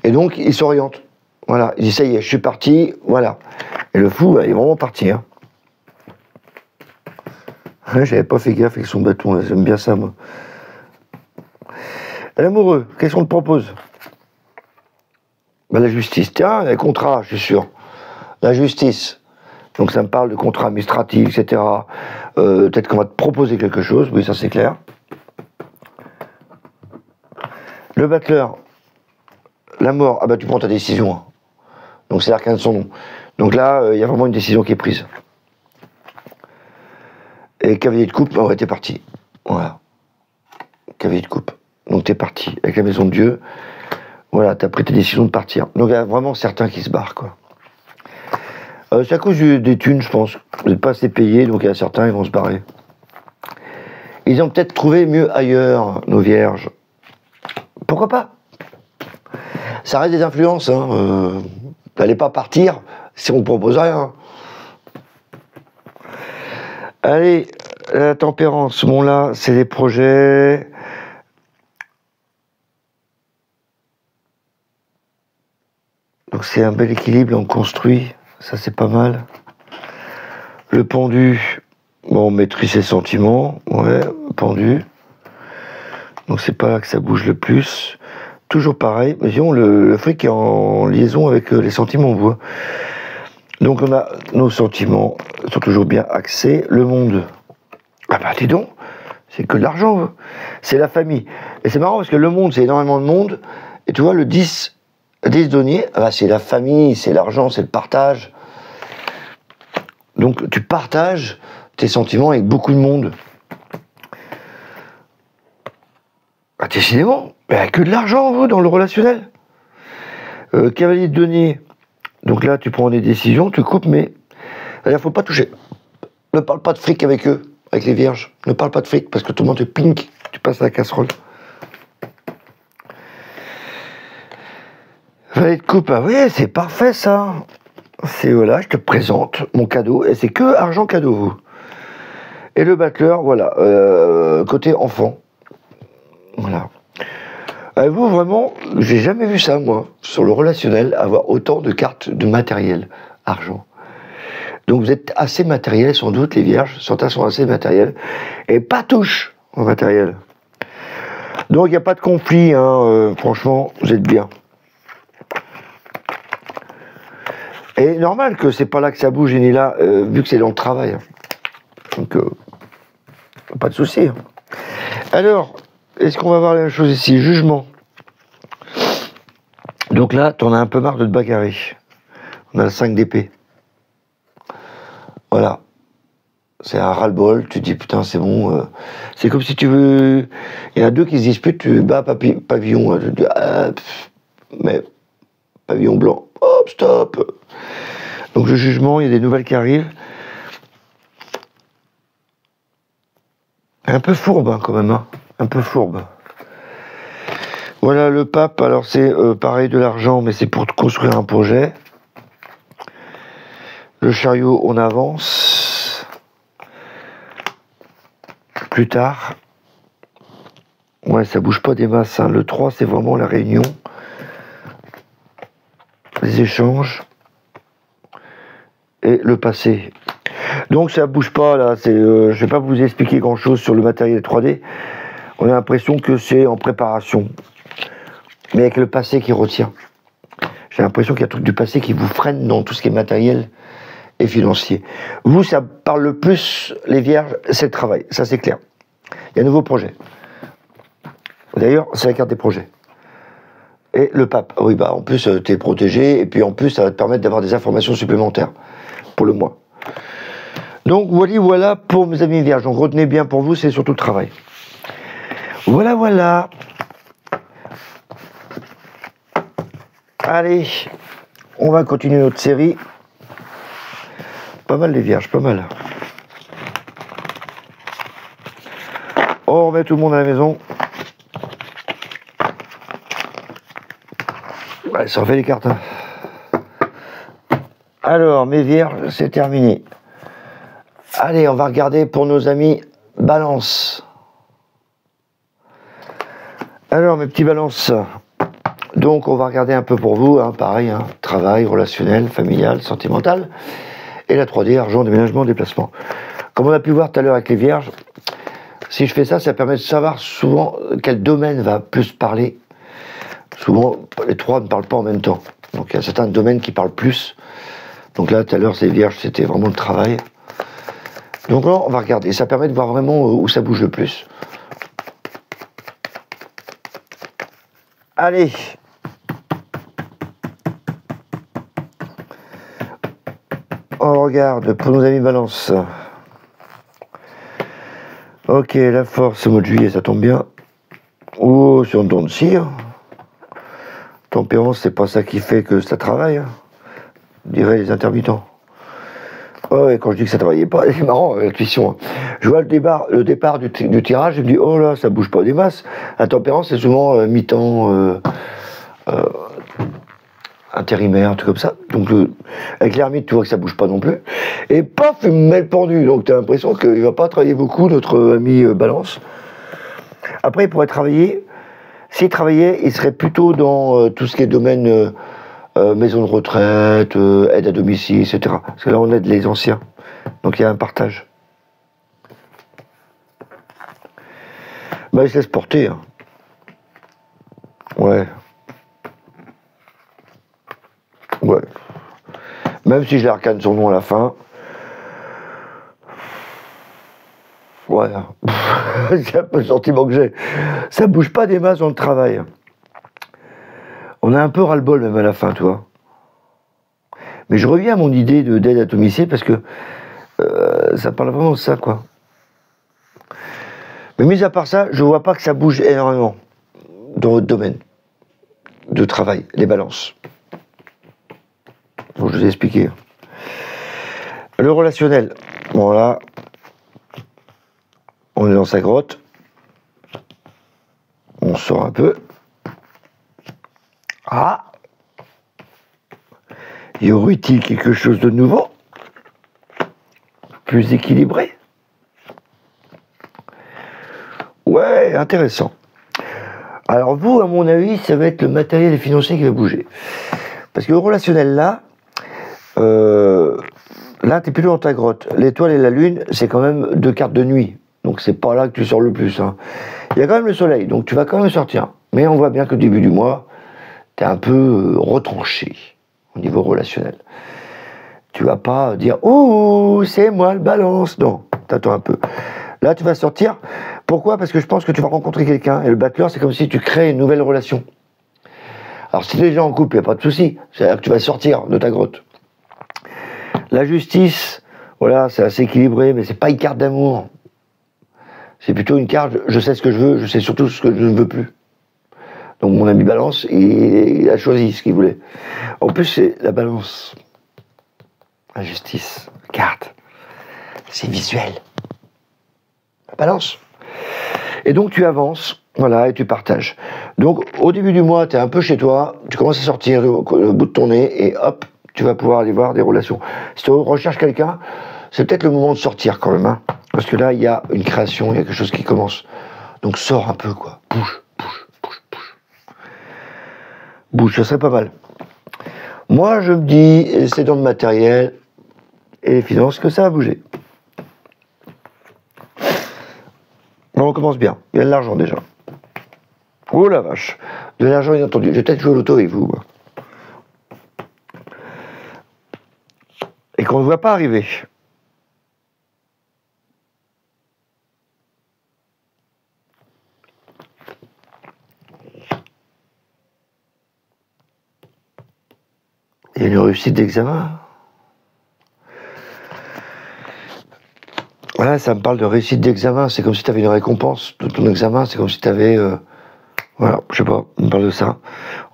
Et donc, il s'oriente. Voilà, il dit, ça y est, je suis parti, voilà. Et le fou, il est vraiment parti. Hein. J'avais pas fait gaffe avec son bâton, j'aime bien ça, moi. L'amoureux, qu'est-ce qu'on te propose? Ben, la justice, tiens, les contrats, je suis sûr. La justice. Donc ça me parle de contrats administratifs, etc. Peut-être qu'on va te proposer quelque chose, oui, ça c'est clair. Le battleur, la mort, ah bah tu prends ta décision. Hein. Donc c'est l'arcane de son nom. Donc là, il y a vraiment une décision qui est prise. Et cavalier de coupe, t'es parti. Voilà. Cavalier de coupe. Donc t'es parti. Avec la maison de Dieu, voilà, t'as pris ta décision de partir. Donc il y a vraiment certains qui se barrent, quoi. C'est à cause des thunes, je pense. Vous n'êtes pas assez payés, donc il y a certains, ils vont se barrer. Ils ont peut-être trouvé mieux ailleurs, nos vierges. Pourquoi pas? Ça reste des influences, hein. Vous n'allez pas partir si on ne propose rien. Allez, la tempérance. Bon là, c'est des projets. Donc c'est un bel équilibre, on construit. Ça, c'est pas mal. Le pendu, bon, on maîtrise ses sentiments. Ouais, pendu. Donc, c'est pas là que ça bouge le plus. Toujours pareil. Mais disons, le fric est en liaison avec les sentiments, on voit. Donc, on a nos sentiments sont toujours bien axés. Le monde, ah bah, dis donc, c'est que de l'argent. C'est la famille. Et c'est marrant parce que le monde, c'est énormément de monde. Et tu vois, le 10 deniers, ah bah, c'est la famille, c'est l'argent, c'est le partage. Donc tu partages tes sentiments avec beaucoup de monde. Ah, décidément, il n'y a que de l'argent, vous, dans le relationnel. Cavalier de denier. Donc là, tu prends des décisions, tu coupes, mais il ne faut pas toucher. Ne parle pas de fric avec eux, avec les vierges. Ne parle pas de fric, parce que tout le monde te pink, tu passes à la casserole. Valet de coupe, ah oui, c'est parfait ça. C'est voilà, je te présente mon cadeau, et c'est que argent cadeau, vous. Et le battleur, voilà, côté enfant. Voilà. Vous, vraiment, j'ai jamais vu ça, moi, sur le relationnel, avoir autant de cartes de matériel, argent. Donc vous êtes assez matériel, sans doute, les vierges, certains sont assez matériels, et pas touche au matériel. Donc il n'y a pas de conflit, hein, franchement, vous êtes bien. Et normal que c'est pas là que ça bouge, ni là, vu que c'est dans le travail. Hein. Donc, pas de souci. Hein. Alors, est-ce qu'on va voir la même chose ici? Jugement. Donc là, t'en as un peu marre de te bagarrer. On a le 5 d'épée. Voilà. C'est un ras-le-bol, tu te dis putain c'est bon. C'est comme si tu veux... Il y en a deux qui se disputent, tu bats pavillon. Tu te dis, mais pavillon blanc, hop, stop. Donc le jugement, il y a des nouvelles qui arrivent. Un peu fourbe hein, quand même, hein. Un peu fourbe. Voilà le pape, alors c'est pareil de l'argent, mais c'est pour construire un projet. Le chariot, on avance. Plus tard. Ouais, ça bouge pas des masses. Hein. Le 3, c'est vraiment la réunion. Les échanges. Et le passé. Donc ça bouge pas là. Je vais pas vous expliquer grand chose sur le matériel 3D. On a l'impression que c'est en préparation. Mais avec le passé qui retient. J'ai l'impression qu'il y a un truc du passé qui vous freine dans tout ce qui est matériel et financier. Vous, ça parle le plus, les vierges, c'est le travail. Ça, c'est clair. Il y a un nouveau projet. D'ailleurs, c'est la carte des projets. Et le pape. Oui, bah, en plus, tu es protégé. Et puis, en plus, ça va te permettre d'avoir des informations supplémentaires pour le mois. Donc, voilà pour mes amis vierges. Donc, retenez bien pour vous, c'est surtout le travail. Voilà. Allez, on va continuer notre série. Pas mal les vierges, pas mal. On remet tout le monde à la maison. Ouais, ça refait les cartes. Hein. Alors, mes vierges, c'est terminé. Allez, on va regarder pour nos amis Balance. Alors, mes petits Balances. Donc, on va regarder un peu pour vous, hein, pareil, hein, travail, relationnel, familial, sentimental, et la 3D, argent, déménagement, déplacement. Comme on a pu voir tout à l'heure avec les vierges, si je fais ça, ça permet de savoir souvent quel domaine va plus parler. Souvent, les trois ne parlent pas en même temps. Donc, il y a certains domaines qui parlent plus. Donc là, tout à l'heure, ces vierges, c'était vraiment le travail. Donc là, on va regarder. Ça permet de voir vraiment où ça bouge le plus. Allez. On regarde pour nos amis Balance. Ok, la force, au mois de juillet, ça tombe bien. Oh, sur un don de cire. Tempérance, c'est pas ça qui fait que ça travaille, hein, diraient les intermittents. Oh, et quand je dis que ça travaillait pas, c'est marrant, l'intuition. Je vois le départ du tirage, je me dis, oh là, ça bouge pas des masses. La tempérance, c'est souvent mi-temps, intérimaire, un truc comme ça. Donc, avec l'ermite, tu vois que ça bouge pas non plus. Et paf, une mêle pendue. Donc, tu as l'impression qu'il va pas travailler beaucoup, notre ami Balance. Après, il pourrait travailler. S'il travaillait, il serait plutôt dans tout ce qui est domaine maison de retraite, aide à domicile, etc. Parce que là, on aide les anciens. Donc, il y a un partage. Bah, il se laisse porter. Hein. Ouais. Même si je l'arcane son nom à la fin. Voilà. C'est un peu le sentiment que j'ai. Ça bouge pas des masses dans le travail. On a un peu ras-le-bol même à la fin, tu vois. Mais je reviens à mon idée d'aide à domicile parce que ça parle vraiment de ça, quoi. Mais mis à part ça, je vois pas que ça bouge énormément dans votre domaine de travail, les balances. Donc je vous ai expliqué. Le relationnel. Bon là, on est dans sa grotte. On sort un peu. Ah! Y aurait-il quelque chose de nouveau? Plus équilibré? Ouais, intéressant. Alors vous, à mon avis, ça va être le matériel et financier qui va bouger. Parce que le relationnel là, là t'es plutôt dans ta grotte. L'étoile et la lune, c'est quand même 2 cartes de nuit. Donc c'est pas là que tu sors le plus. Hein. Il y a quand même le soleil, donc tu vas quand même sortir. Mais on voit bien que au début du mois, t'es un peu retranché au niveau relationnel. Tu vas pas dire « Oh, c'est moi le balance !» Non, t'attends un peu. Là, tu vas sortir. Pourquoi? Parce que je pense que tu vas rencontrer quelqu'un. Et le battleur, c'est comme si tu crées une nouvelle relation. Alors, si tu es déjà en couple, il n'y a pas de souci. C'est-à-dire que tu vas sortir de ta grotte. La justice, Voilà, c'est assez équilibré, mais c'est pas une carte d'amour. C'est plutôt une carte, je sais ce que je veux, je sais surtout ce que je ne veux plus. Donc mon ami Balance, il a choisi ce qu'il voulait. En plus, c'est la Balance. La justice, carte. C'est visuel. La Balance. Et donc tu avances, voilà, et tu partages. Donc au début du mois, tu es un peu chez toi, tu commences à sortir le bout de ton nez, et hop, tu vas pouvoir aller voir des relations. Si tu recherches quelqu'un, c'est peut-être le moment de sortir quand même, hein, parce que là, il y a une création, il y a quelque chose qui commence. Donc sors un peu, quoi. Bouge, bouge, bouge, bouge. Bouge, ça serait pas mal. Moi, je me dis, c'est dans le matériel et les finances que ça va bouger. On commence bien. Il y a de l'argent déjà. Oh la vache. De l'argent inattendu. Je vais peut-être jouer au loto avec vous. Moi. Et qu'on ne voit pas arriver. Il y a une réussite d'examen. Voilà, ça me parle de réussite d'examen. C'est comme si tu avais une récompense de ton examen. C'est comme si tu avais... voilà, je sais pas, on me parle de ça.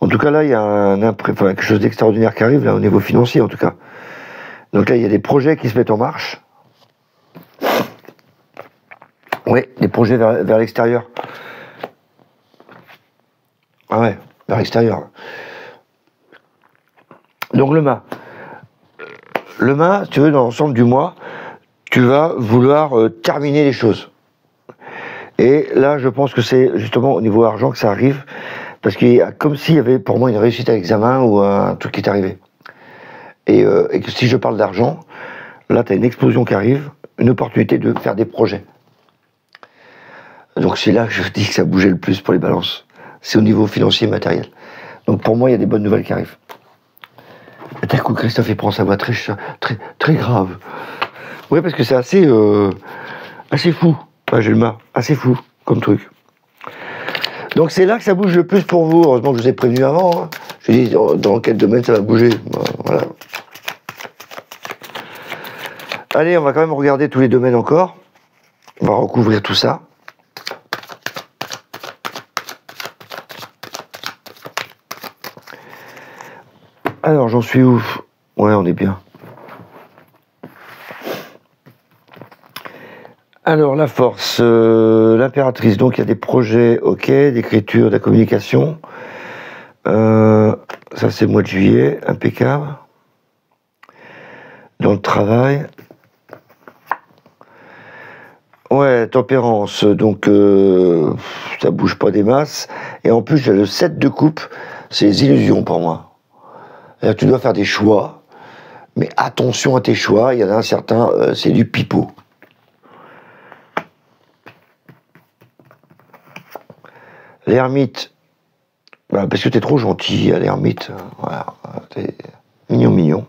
En tout cas, là, il y a quelque chose d'extraordinaire qui arrive, là, au niveau financier, en tout cas. Donc là, il y a des projets qui se mettent en marche. Oui, des projets vers l'extérieur. Ah ouais, vers l'extérieur. Donc le mât. Le mât, si tu veux, dans l'ensemble du mois, tu vas vouloir terminer les choses. Et là, je pense que c'est justement au niveau argent que ça arrive, parce qu'il y a comme s'il y avait pour moi une réussite à l'examen ou un truc qui est arrivé. Et que si je parle d'argent, là, tu as une explosion qui arrive, une opportunité de faire des projets. Donc c'est là que je dis que ça bougeait le plus pour les balances. C'est au niveau financier et matériel. Donc pour moi, il y a des bonnes nouvelles qui arrivent. Et d'un coup, Christophe, il prend sa voix très grave. Oui, parce que c'est assez fou. Ouais, j'ai le mât. Assez fou, comme truc. Donc c'est là que ça bouge le plus pour vous. Heureusement que je vous ai prévenu avant. Hein. Je dis dans quel domaine ça va bouger. Voilà. Allez, on va quand même regarder tous les domaines encore. On va recouvrir tout ça. Alors, j'en suis où? Ouais, on est bien. Alors, la force, l'impératrice, donc il y a des projets, ok, d'écriture, de la communication. Ça, c'est le mois de juillet, impeccable. Dans le travail. Ouais, tempérance, donc ça bouge pas des masses. Et en plus, j'ai le 7 de coupe, c'est les illusions pour moi. Alors, tu dois faire des choix, mais attention à tes choix, il y en a un certain, c'est du pipeau. L'ermite, bah, parce que t'es trop gentil, l'ermite, voilà, t'es mignon.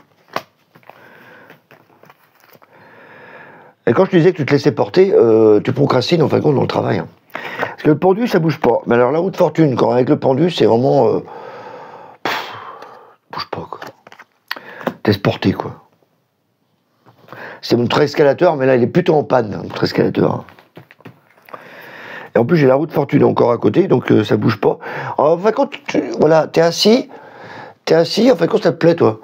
Et quand je te disais que tu te laissais porter, tu procrastines en fin de compte dans le travail. Hein. Parce que le pendu, ça bouge pas. Mais alors la roue de fortune, quand avec le pendu, c'est vraiment... bouge pas, quoi. T'es sporté, quoi. C'est notre escalateur, mais là, il est plutôt en panne, notre escalateur. Hein. Et en plus, j'ai la roue de fortune encore à côté, donc ça bouge pas. En fin de compte, voilà, t'es assis, en fin de compte, ça te plaît, toi.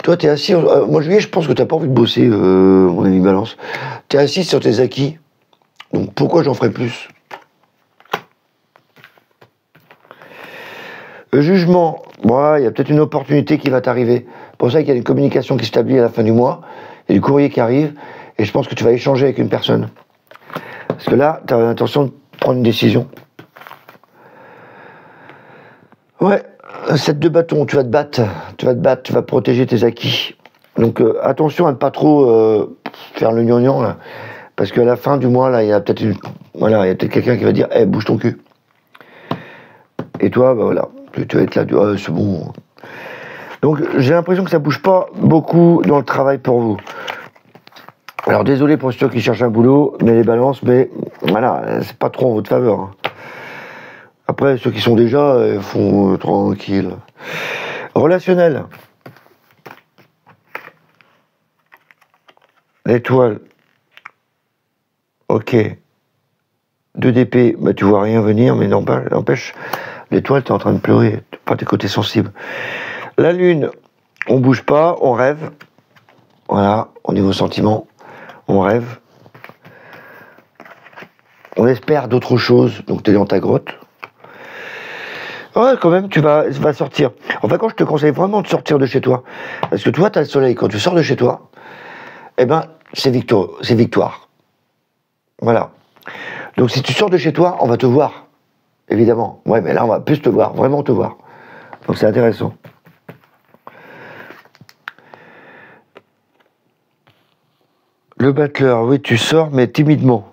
Toi, t'es assis, moi, Juillet, je pense que t'as pas envie de bosser, mon ami Balance. T'es assis sur tes acquis, donc pourquoi j'en ferais plus? Le jugement, il y a peut-être une opportunité qui va t'arriver. C'est pour ça qu'il y a une communication qui s'établit à la fin du mois, il y a du courrier qui arrive, et je pense que tu vas échanger avec une personne. Parce que là, tu as l'intention de prendre une décision. Ouais, 7 de bâton, tu vas te battre, tu vas protéger tes acquis. Donc attention à ne pas trop faire le gnangnan, là. Parce qu'à la fin du mois, là, il y a peut-être quelqu'un qui va dire hey, bouge ton cul. Et toi, bah voilà, tu vas être là, c'est bon. Donc j'ai l'impression que ça bouge pas beaucoup dans le travail pour vous. Alors désolé pour ceux qui cherchent un boulot, mais les balances, mais voilà, c'est pas trop en votre faveur. Hein. Après, ceux qui sont déjà, ils font tranquille. Relationnel. L'étoile. Ok. 2 d'épée, bah tu vois rien venir, mais n'empêche, l'étoile, t'es en train de pleurer, pas tes côtés sensibles. La lune, on bouge pas, on rêve. Voilà, au niveau sentiment, on rêve. On espère d'autres choses, donc t'es dans ta grotte. Ouais, quand même, tu vas sortir. Enfin, quand je te conseille vraiment de sortir de chez toi, parce que toi, t'as le soleil, quand tu sors de chez toi, eh ben, c'est victoire. Voilà. Donc, si tu sors de chez toi, on va te voir, évidemment. Ouais, mais là, on va plus te voir, vraiment te voir. Donc, c'est intéressant. Le battleur, oui, tu sors, mais timidement.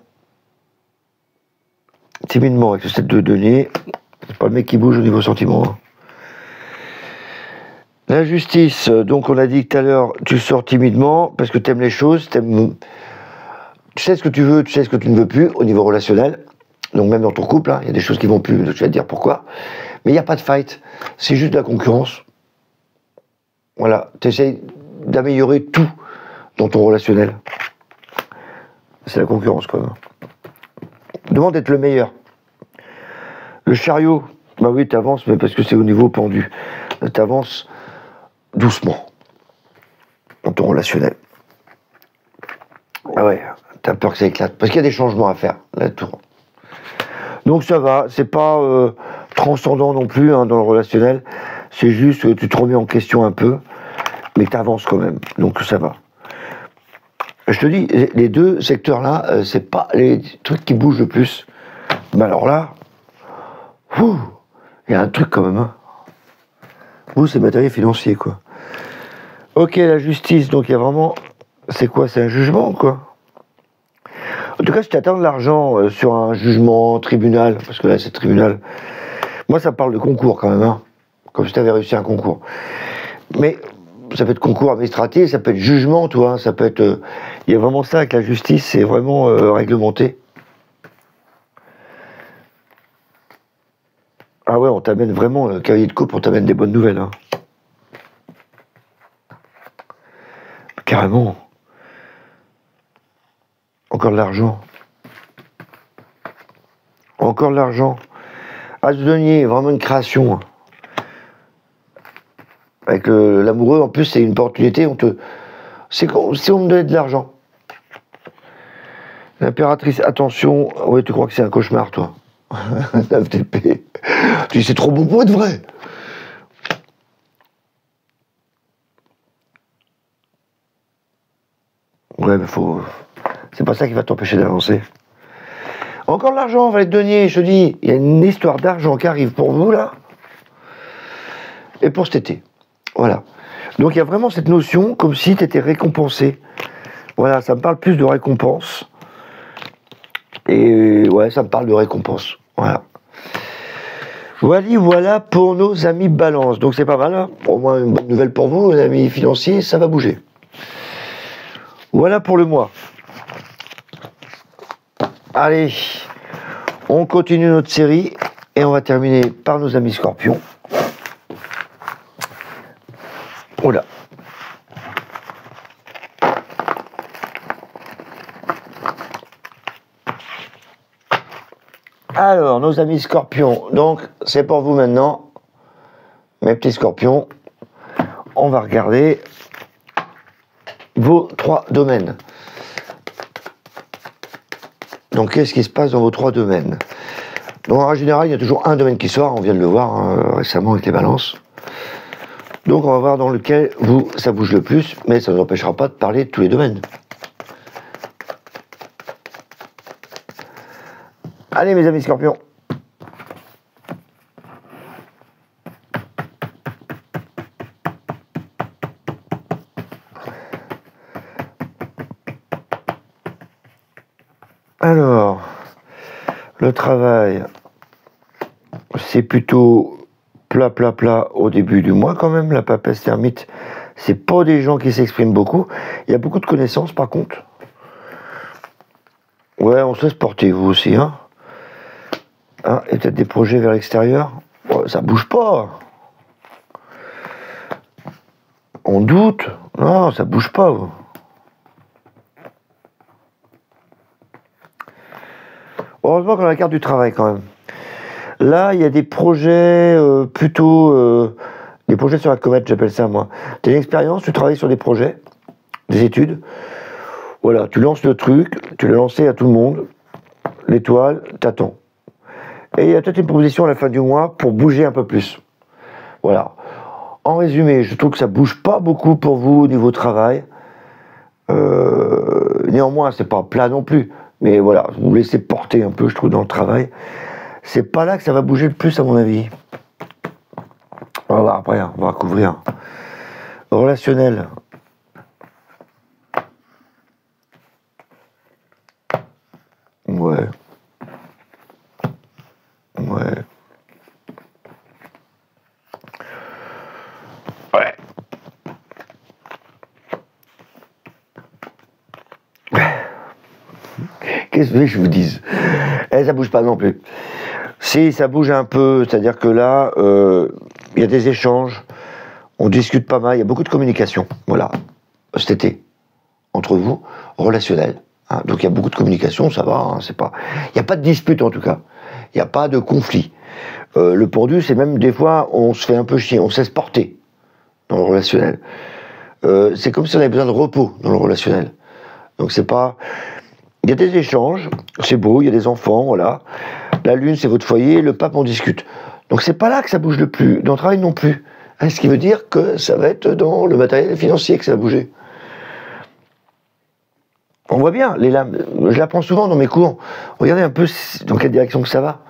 Timidement, avec ce set de deniers. C'est pas le mec qui bouge au niveau sentiment. Hein. La justice, donc on a dit tout à l'heure, tu sors timidement parce que tu aimes les choses, tu sais ce que tu veux, tu sais ce que tu ne veux plus au niveau relationnel. Donc même dans ton couple, il y a des choses qui vont plus, tu vas te dire pourquoi. Mais il n'y a pas de fight, c'est juste de la concurrence. Voilà, tu essaies d'améliorer tout dans ton relationnel. C'est la concurrence quand même. Demande d'être le meilleur. Le chariot, bah oui, t'avances, mais parce que c'est au niveau pendu. T'avances doucement dans ton relationnel. Ah ouais, t'as peur que ça éclate. Parce qu'il y a des changements à faire, la tour. Donc ça va, c'est pas transcendant non plus dans le relationnel. C'est juste que tu te remets en question un peu, mais t'avances quand même. Donc ça va. Je te dis, les deux secteurs-là, c'est pas les trucs qui bougent le plus. Mais alors là, il y a un truc quand même. Hein. Vous, c'est matériel financier, quoi. Ok, la justice, donc il y a vraiment... C'est quoi? C'est un jugement, quoi. En tout cas, si tu attends de l'argent sur un jugement, tribunal, parce que là, c'est tribunal. Moi, ça parle de concours, quand même, hein. Comme si tu avais réussi un concours. Mais ça peut être concours administratif, ça peut être jugement, toi. Hein, ça peut être... Il y a vraiment ça avec la justice, c'est vraiment réglementé. Ah ouais, on t'amène vraiment, le cahier de coupe, on t'amène des bonnes nouvelles. Hein. Carrément. Encore de l'argent. Encore de l'argent. As de denier, vraiment une création. Avec l'amoureux, en plus, c'est une opportunité. C'est comme si on me donnait de l'argent. L'impératrice, attention. Ouais, tu crois que c'est un cauchemar, toi. 9 d'épée. Tu dis, c'est trop beau pour être vrai. Ouais, mais faut... C'est pas ça qui va t'empêcher d'avancer. Encore de l'argent, valet de denier, je te dis. Il y a une histoire d'argent qui arrive pour vous, là. Et pour cet été. Voilà. Donc, il y a vraiment cette notion comme si tu étais récompensé. Voilà, ça me parle plus de récompense. Et ouais, ça me parle de récompense. Voilà. Voilà pour nos amis balance. Donc c'est pas mal. Hein. Au moins une bonne nouvelle pour vous, les amis financiers, ça va bouger. Voilà pour le mois. Allez, on continue notre série et on va terminer par nos amis scorpions. Oula. Alors, nos amis scorpions, donc c'est pour vous maintenant, mes petits scorpions. On va regarder vos 3 domaines. Donc, qu'est-ce qui se passe dans vos 3 domaines? Donc, en général, il y a toujours un domaine qui sort, on vient de le voir récemment avec les balances. Donc, on va voir dans lequel ça bouge le plus, mais ça ne nous empêchera pas de parler de tous les domaines. Allez, mes amis scorpions. Alors, le travail, c'est plutôt plat au début du mois quand même. La papesse termite, c'est pas des gens qui s'expriment beaucoup. Il y a beaucoup de connaissances par contre. Ouais, on se laisse porter, vous aussi, hein. Hein, et peut-être des projets vers l'extérieur. Ouais, ça bouge pas. On doute. Non, ça bouge pas. Heureusement qu'on a la carte du travail quand même. Là, il y a des projets plutôt... des projets sur la comète, j'appelle ça moi. Tu as une expérience, tu travailles sur des projets, des études. Voilà, tu lances le truc, tu l'as lancé à tout le monde. L'étoile, t'attends. Et il y a peut-être une proposition à la fin du mois pour bouger un peu plus. Voilà. En résumé, je trouve que ça bouge pas beaucoup pour vous au niveau travail. Néanmoins, c'est pas plat non plus. Mais voilà, vous vous laissez porter un peu, je trouve, dans le travail. C'est pas là que ça va bouger le plus, à mon avis. On va voir après, on va couvrir. Relationnel. Ouais. Ouais. Ouais. Qu'est-ce que je vous dise? Ça bouge pas non plus. Si, ça bouge un peu, c'est-à-dire que là, il y a des échanges, on discute pas mal, il y a beaucoup de communication, voilà, cet été, entre vous, relationnel. Hein, donc il y a beaucoup de communication, ça va, hein, c'est pas... Il n'y a pas de dispute en tout cas, il n'y a pas de conflit. Le pendu, c'est même des fois, on se fait un peu chier, on se laisse porter dans le relationnel. C'est comme si on avait besoin de repos dans le relationnel. Donc c'est pas... Il y a des échanges, c'est beau, il y a des enfants, voilà. La lune, c'est votre foyer, le pape, on discute. Donc c'est pas là que ça bouge le plus, dans le travail non plus. Hein, ce qui veut dire que ça va être dans le matériel financier que ça va bouger. On voit bien, les lames, je l'apprends souvent dans mes cours. Regardez un peu dans quelle direction que ça va.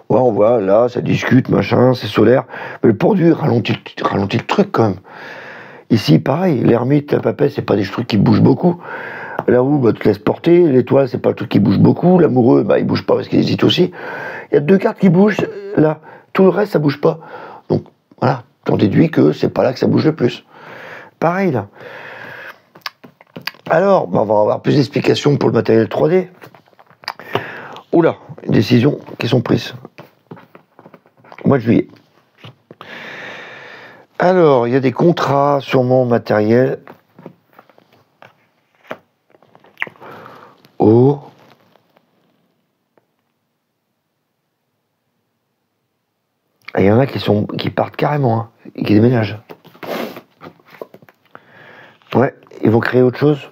Ouais, on voit, là, ça discute, machin, c'est solaire. Mais le pendu ralentit le truc quand même. Ici, pareil, l'ermite, la papesse, c'est pas des trucs qui bougent beaucoup. La roue, bah, tu te laisses porter. L'étoile, c'est pas le truc qui bouge beaucoup. L'amoureux, bah, il bouge pas parce qu'il hésite aussi. Il y a deux cartes qui bougent, là. Tout le reste, ça bouge pas. Donc, voilà. T'en déduis que c'est pas là que ça bouge le plus. Pareil, là. Alors, bah, on va avoir plus d'explications pour le matériel 3D. Oula, décisions qui sont prises. Au mois de juillet. Alors, il y a des contrats sûrement matériels. Oh. Il y en a qui partent carrément, hein, et qui déménagent. Ouais, ils vont créer autre chose.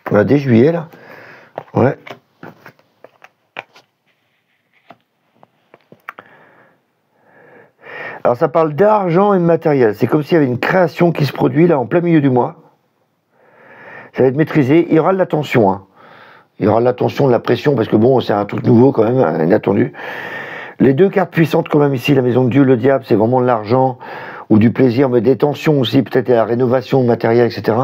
Voilà, dès juillet, là. Ouais. Alors ça parle d'argent et de matériel. C'est comme s'il y avait une création qui se produit là en plein milieu du mois. Ça va être maîtrisé. Il y aura de l'attention. Hein. Il y aura de l'attention, de la pression, parce que bon, c'est un truc nouveau quand même, inattendu. Les deux cartes puissantes quand même ici, la maison de Dieu, le diable, c'est vraiment de l'argent ou du plaisir, mais des tensions aussi, peut-être la rénovation matérielle, etc.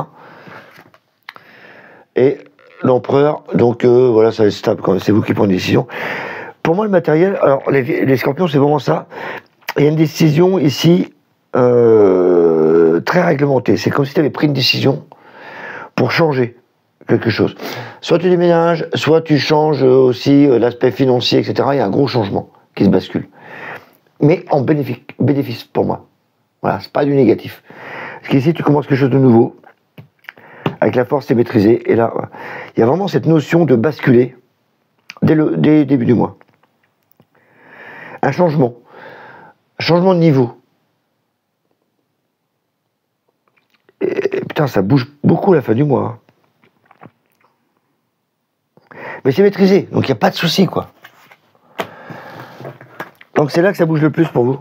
Et l'empereur, donc voilà, ça va être stable quand même, c'est vous qui prenez une décision. Pour moi, le matériel, alors les scorpions, c'est vraiment ça. Il y a une décision ici très réglementée. C'est comme si tu avais pris une décision pour changer quelque chose. Soit tu déménages, soit tu changes aussi l'aspect financier, etc. Il y a un gros changement qui se bascule. Mais en bénéfice pour moi. Voilà, c'est pas du négatif. Parce qu'ici, tu commences quelque chose de nouveau. Avec la force, c'est maîtrisé. Et là, il y a vraiment cette notion de basculer dès le début du mois. Un changement. Changement de niveau. Et putain, ça bouge beaucoup à la fin du mois. Mais c'est maîtrisé, donc il n'y a pas de souci, quoi. Donc c'est là que ça bouge le plus pour vous.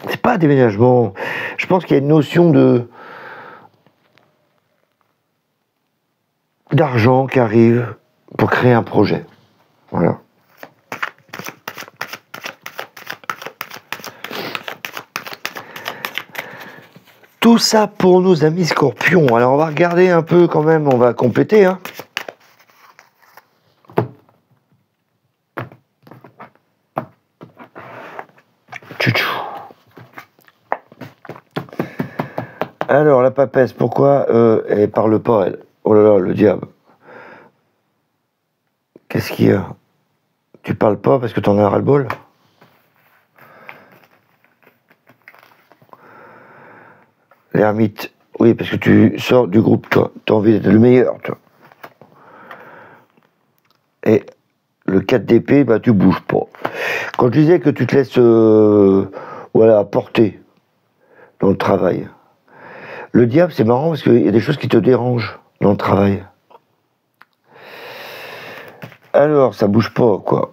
C'est pas un déménagement. Je pense qu'il y a une notion d'argent qui arrive pour créer un projet. Voilà. Tout ça pour nos amis scorpions. Alors on va regarder un peu quand même, on va compléter. Hein. Alors la papesse, pourquoi elle parle pas elle? Oh là là, le diable. Qu'est-ce qu'il y a? Tu parles pas parce que t'en as ras-le-bol? L'ermite, Oui, parce que tu sors du groupe, toi. Tu as envie d'être le meilleur, toi. Et le 4 d'épée, bah, tu bouges pas. Quand je disais que tu te laisses voilà, porter dans le travail, le diable, c'est marrant parce qu'il y a des choses qui te dérangent dans le travail. Alors, ça bouge pas, quoi.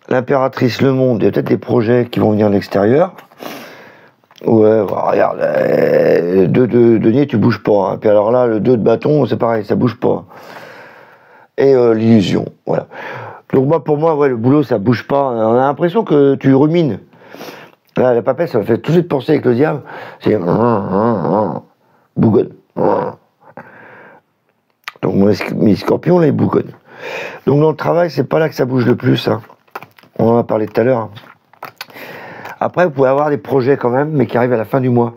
L'impératrice, le monde, il y a peut-être des projets qui vont venir de l'extérieur. Ouais, bah, regarde, 2 de denier, tu bouges pas. Hein. Puis alors là, le 2 de bâton, c'est pareil, ça bouge pas. Et l'illusion, voilà. Donc moi, pour moi, ouais, le boulot, ça bouge pas. On a l'impression que tu rumines. Là, la papesse, ça me fait tout de suite penser avec le diable. C'est bougonne. Donc mes scorpions, là, ils bougonnent. Donc dans le travail, c'est pas là que ça bouge le plus. Hein. On en a parlé tout à l'heure. Hein. Après, vous pouvez avoir des projets quand même, mais qui arrivent à la fin du mois.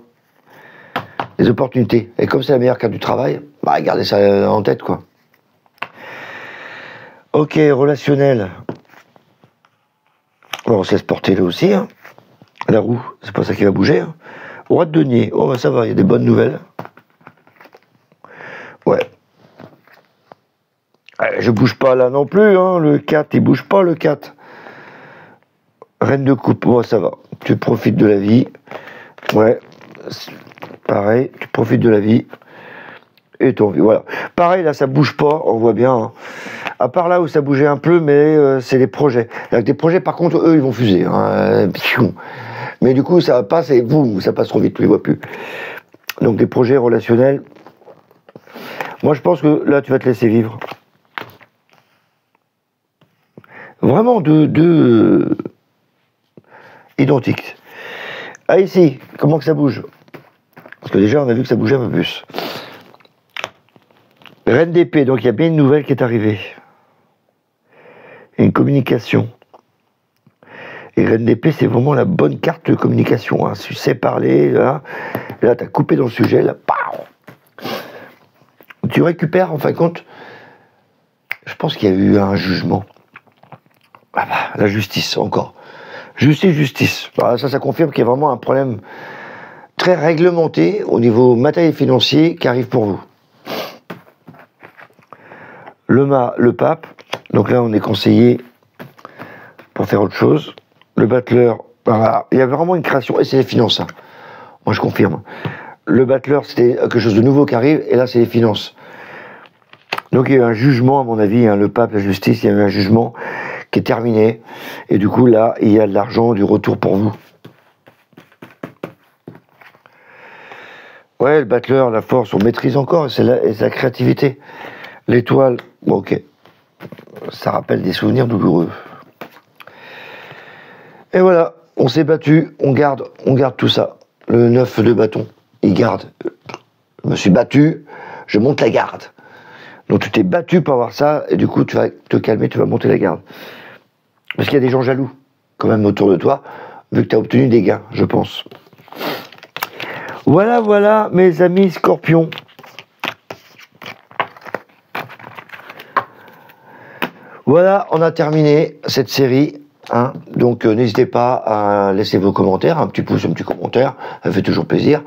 Des opportunités. Et comme c'est la meilleure carte du travail, bah, gardez ça en tête, quoi. Ok, relationnel. Alors, on se laisse porter là aussi. Hein. La roue, c'est pas ça qui va bouger. Hein. Roi de denier. Oh, bah ça va, il y a des bonnes nouvelles. Ouais. Je bouge pas là non plus, hein. Le 4, il bouge pas, le 4. Reine de coupe, bon, ça va. Tu profites de la vie. Ouais. Pareil, tu profites de la vie. Et ton vie, voilà. Pareil, là, ça bouge pas, on voit bien. Hein. À part là où ça bougeait un peu, mais c'est les projets. Avec des projets, par contre, eux, ils vont fuser. Hein. Mais du coup, ça passe et boum, ça passe trop vite, tu les vois plus. Donc, des projets relationnels. Moi, je pense que là, tu vas te laisser vivre. Vraiment deux identiques. Ah, ici, comment que ça bouge? Parce que déjà, on a vu que ça bougeait un peu plus. Reine d'épée, donc il y a bien une nouvelle qui est arrivée. Une communication. Et Reine d'épée, c'est vraiment la bonne carte de communication. Hein. Tu sais parler, là, tu as coupé dans le sujet, là, pow. Tu récupères, en fin de compte, je pense qu'il y a eu un jugement. Ah bah, la justice, encore. Justice. Bah, ça confirme qu'il y a vraiment un problème très réglementé au niveau matériel et financier qui arrive pour vous. Le pape, donc là on est conseillé pour faire autre chose. Le battleur, voilà, il y a vraiment une création, et c'est les finances. Hein. Moi je confirme. Le battleur, c'était quelque chose de nouveau qui arrive, et là c'est les finances. Donc il y a eu un jugement, à mon avis, hein, le pape, la justice, il y a eu un jugement qui est terminé, et du coup là, il y a de l'argent, du retour pour vous. Ouais, le battleur, la force, on maîtrise encore, c'est la créativité. L'étoile, bon, ok, ça rappelle des souvenirs douloureux. Et voilà, on s'est battu, on garde tout ça. Le 9 de bâton, il garde. Je me suis battu, je monte la garde. Donc tu t'es battu pour avoir ça, et du coup tu vas te calmer, tu vas monter la garde. Parce qu'il y a des gens jaloux, quand même, autour de toi, vu que tu as obtenu des gains, je pense. Voilà, mes amis scorpions. Voilà, on a terminé cette série. Hein. Donc n'hésitez pas à laisser vos commentaires, un petit pouce, un petit commentaire, ça fait toujours plaisir.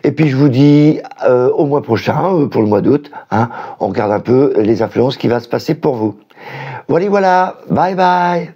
Et puis je vous dis au mois prochain, pour le mois d'août, hein, on regarde un peu les influences qui va se passer pour vous. Voilà, bye bye.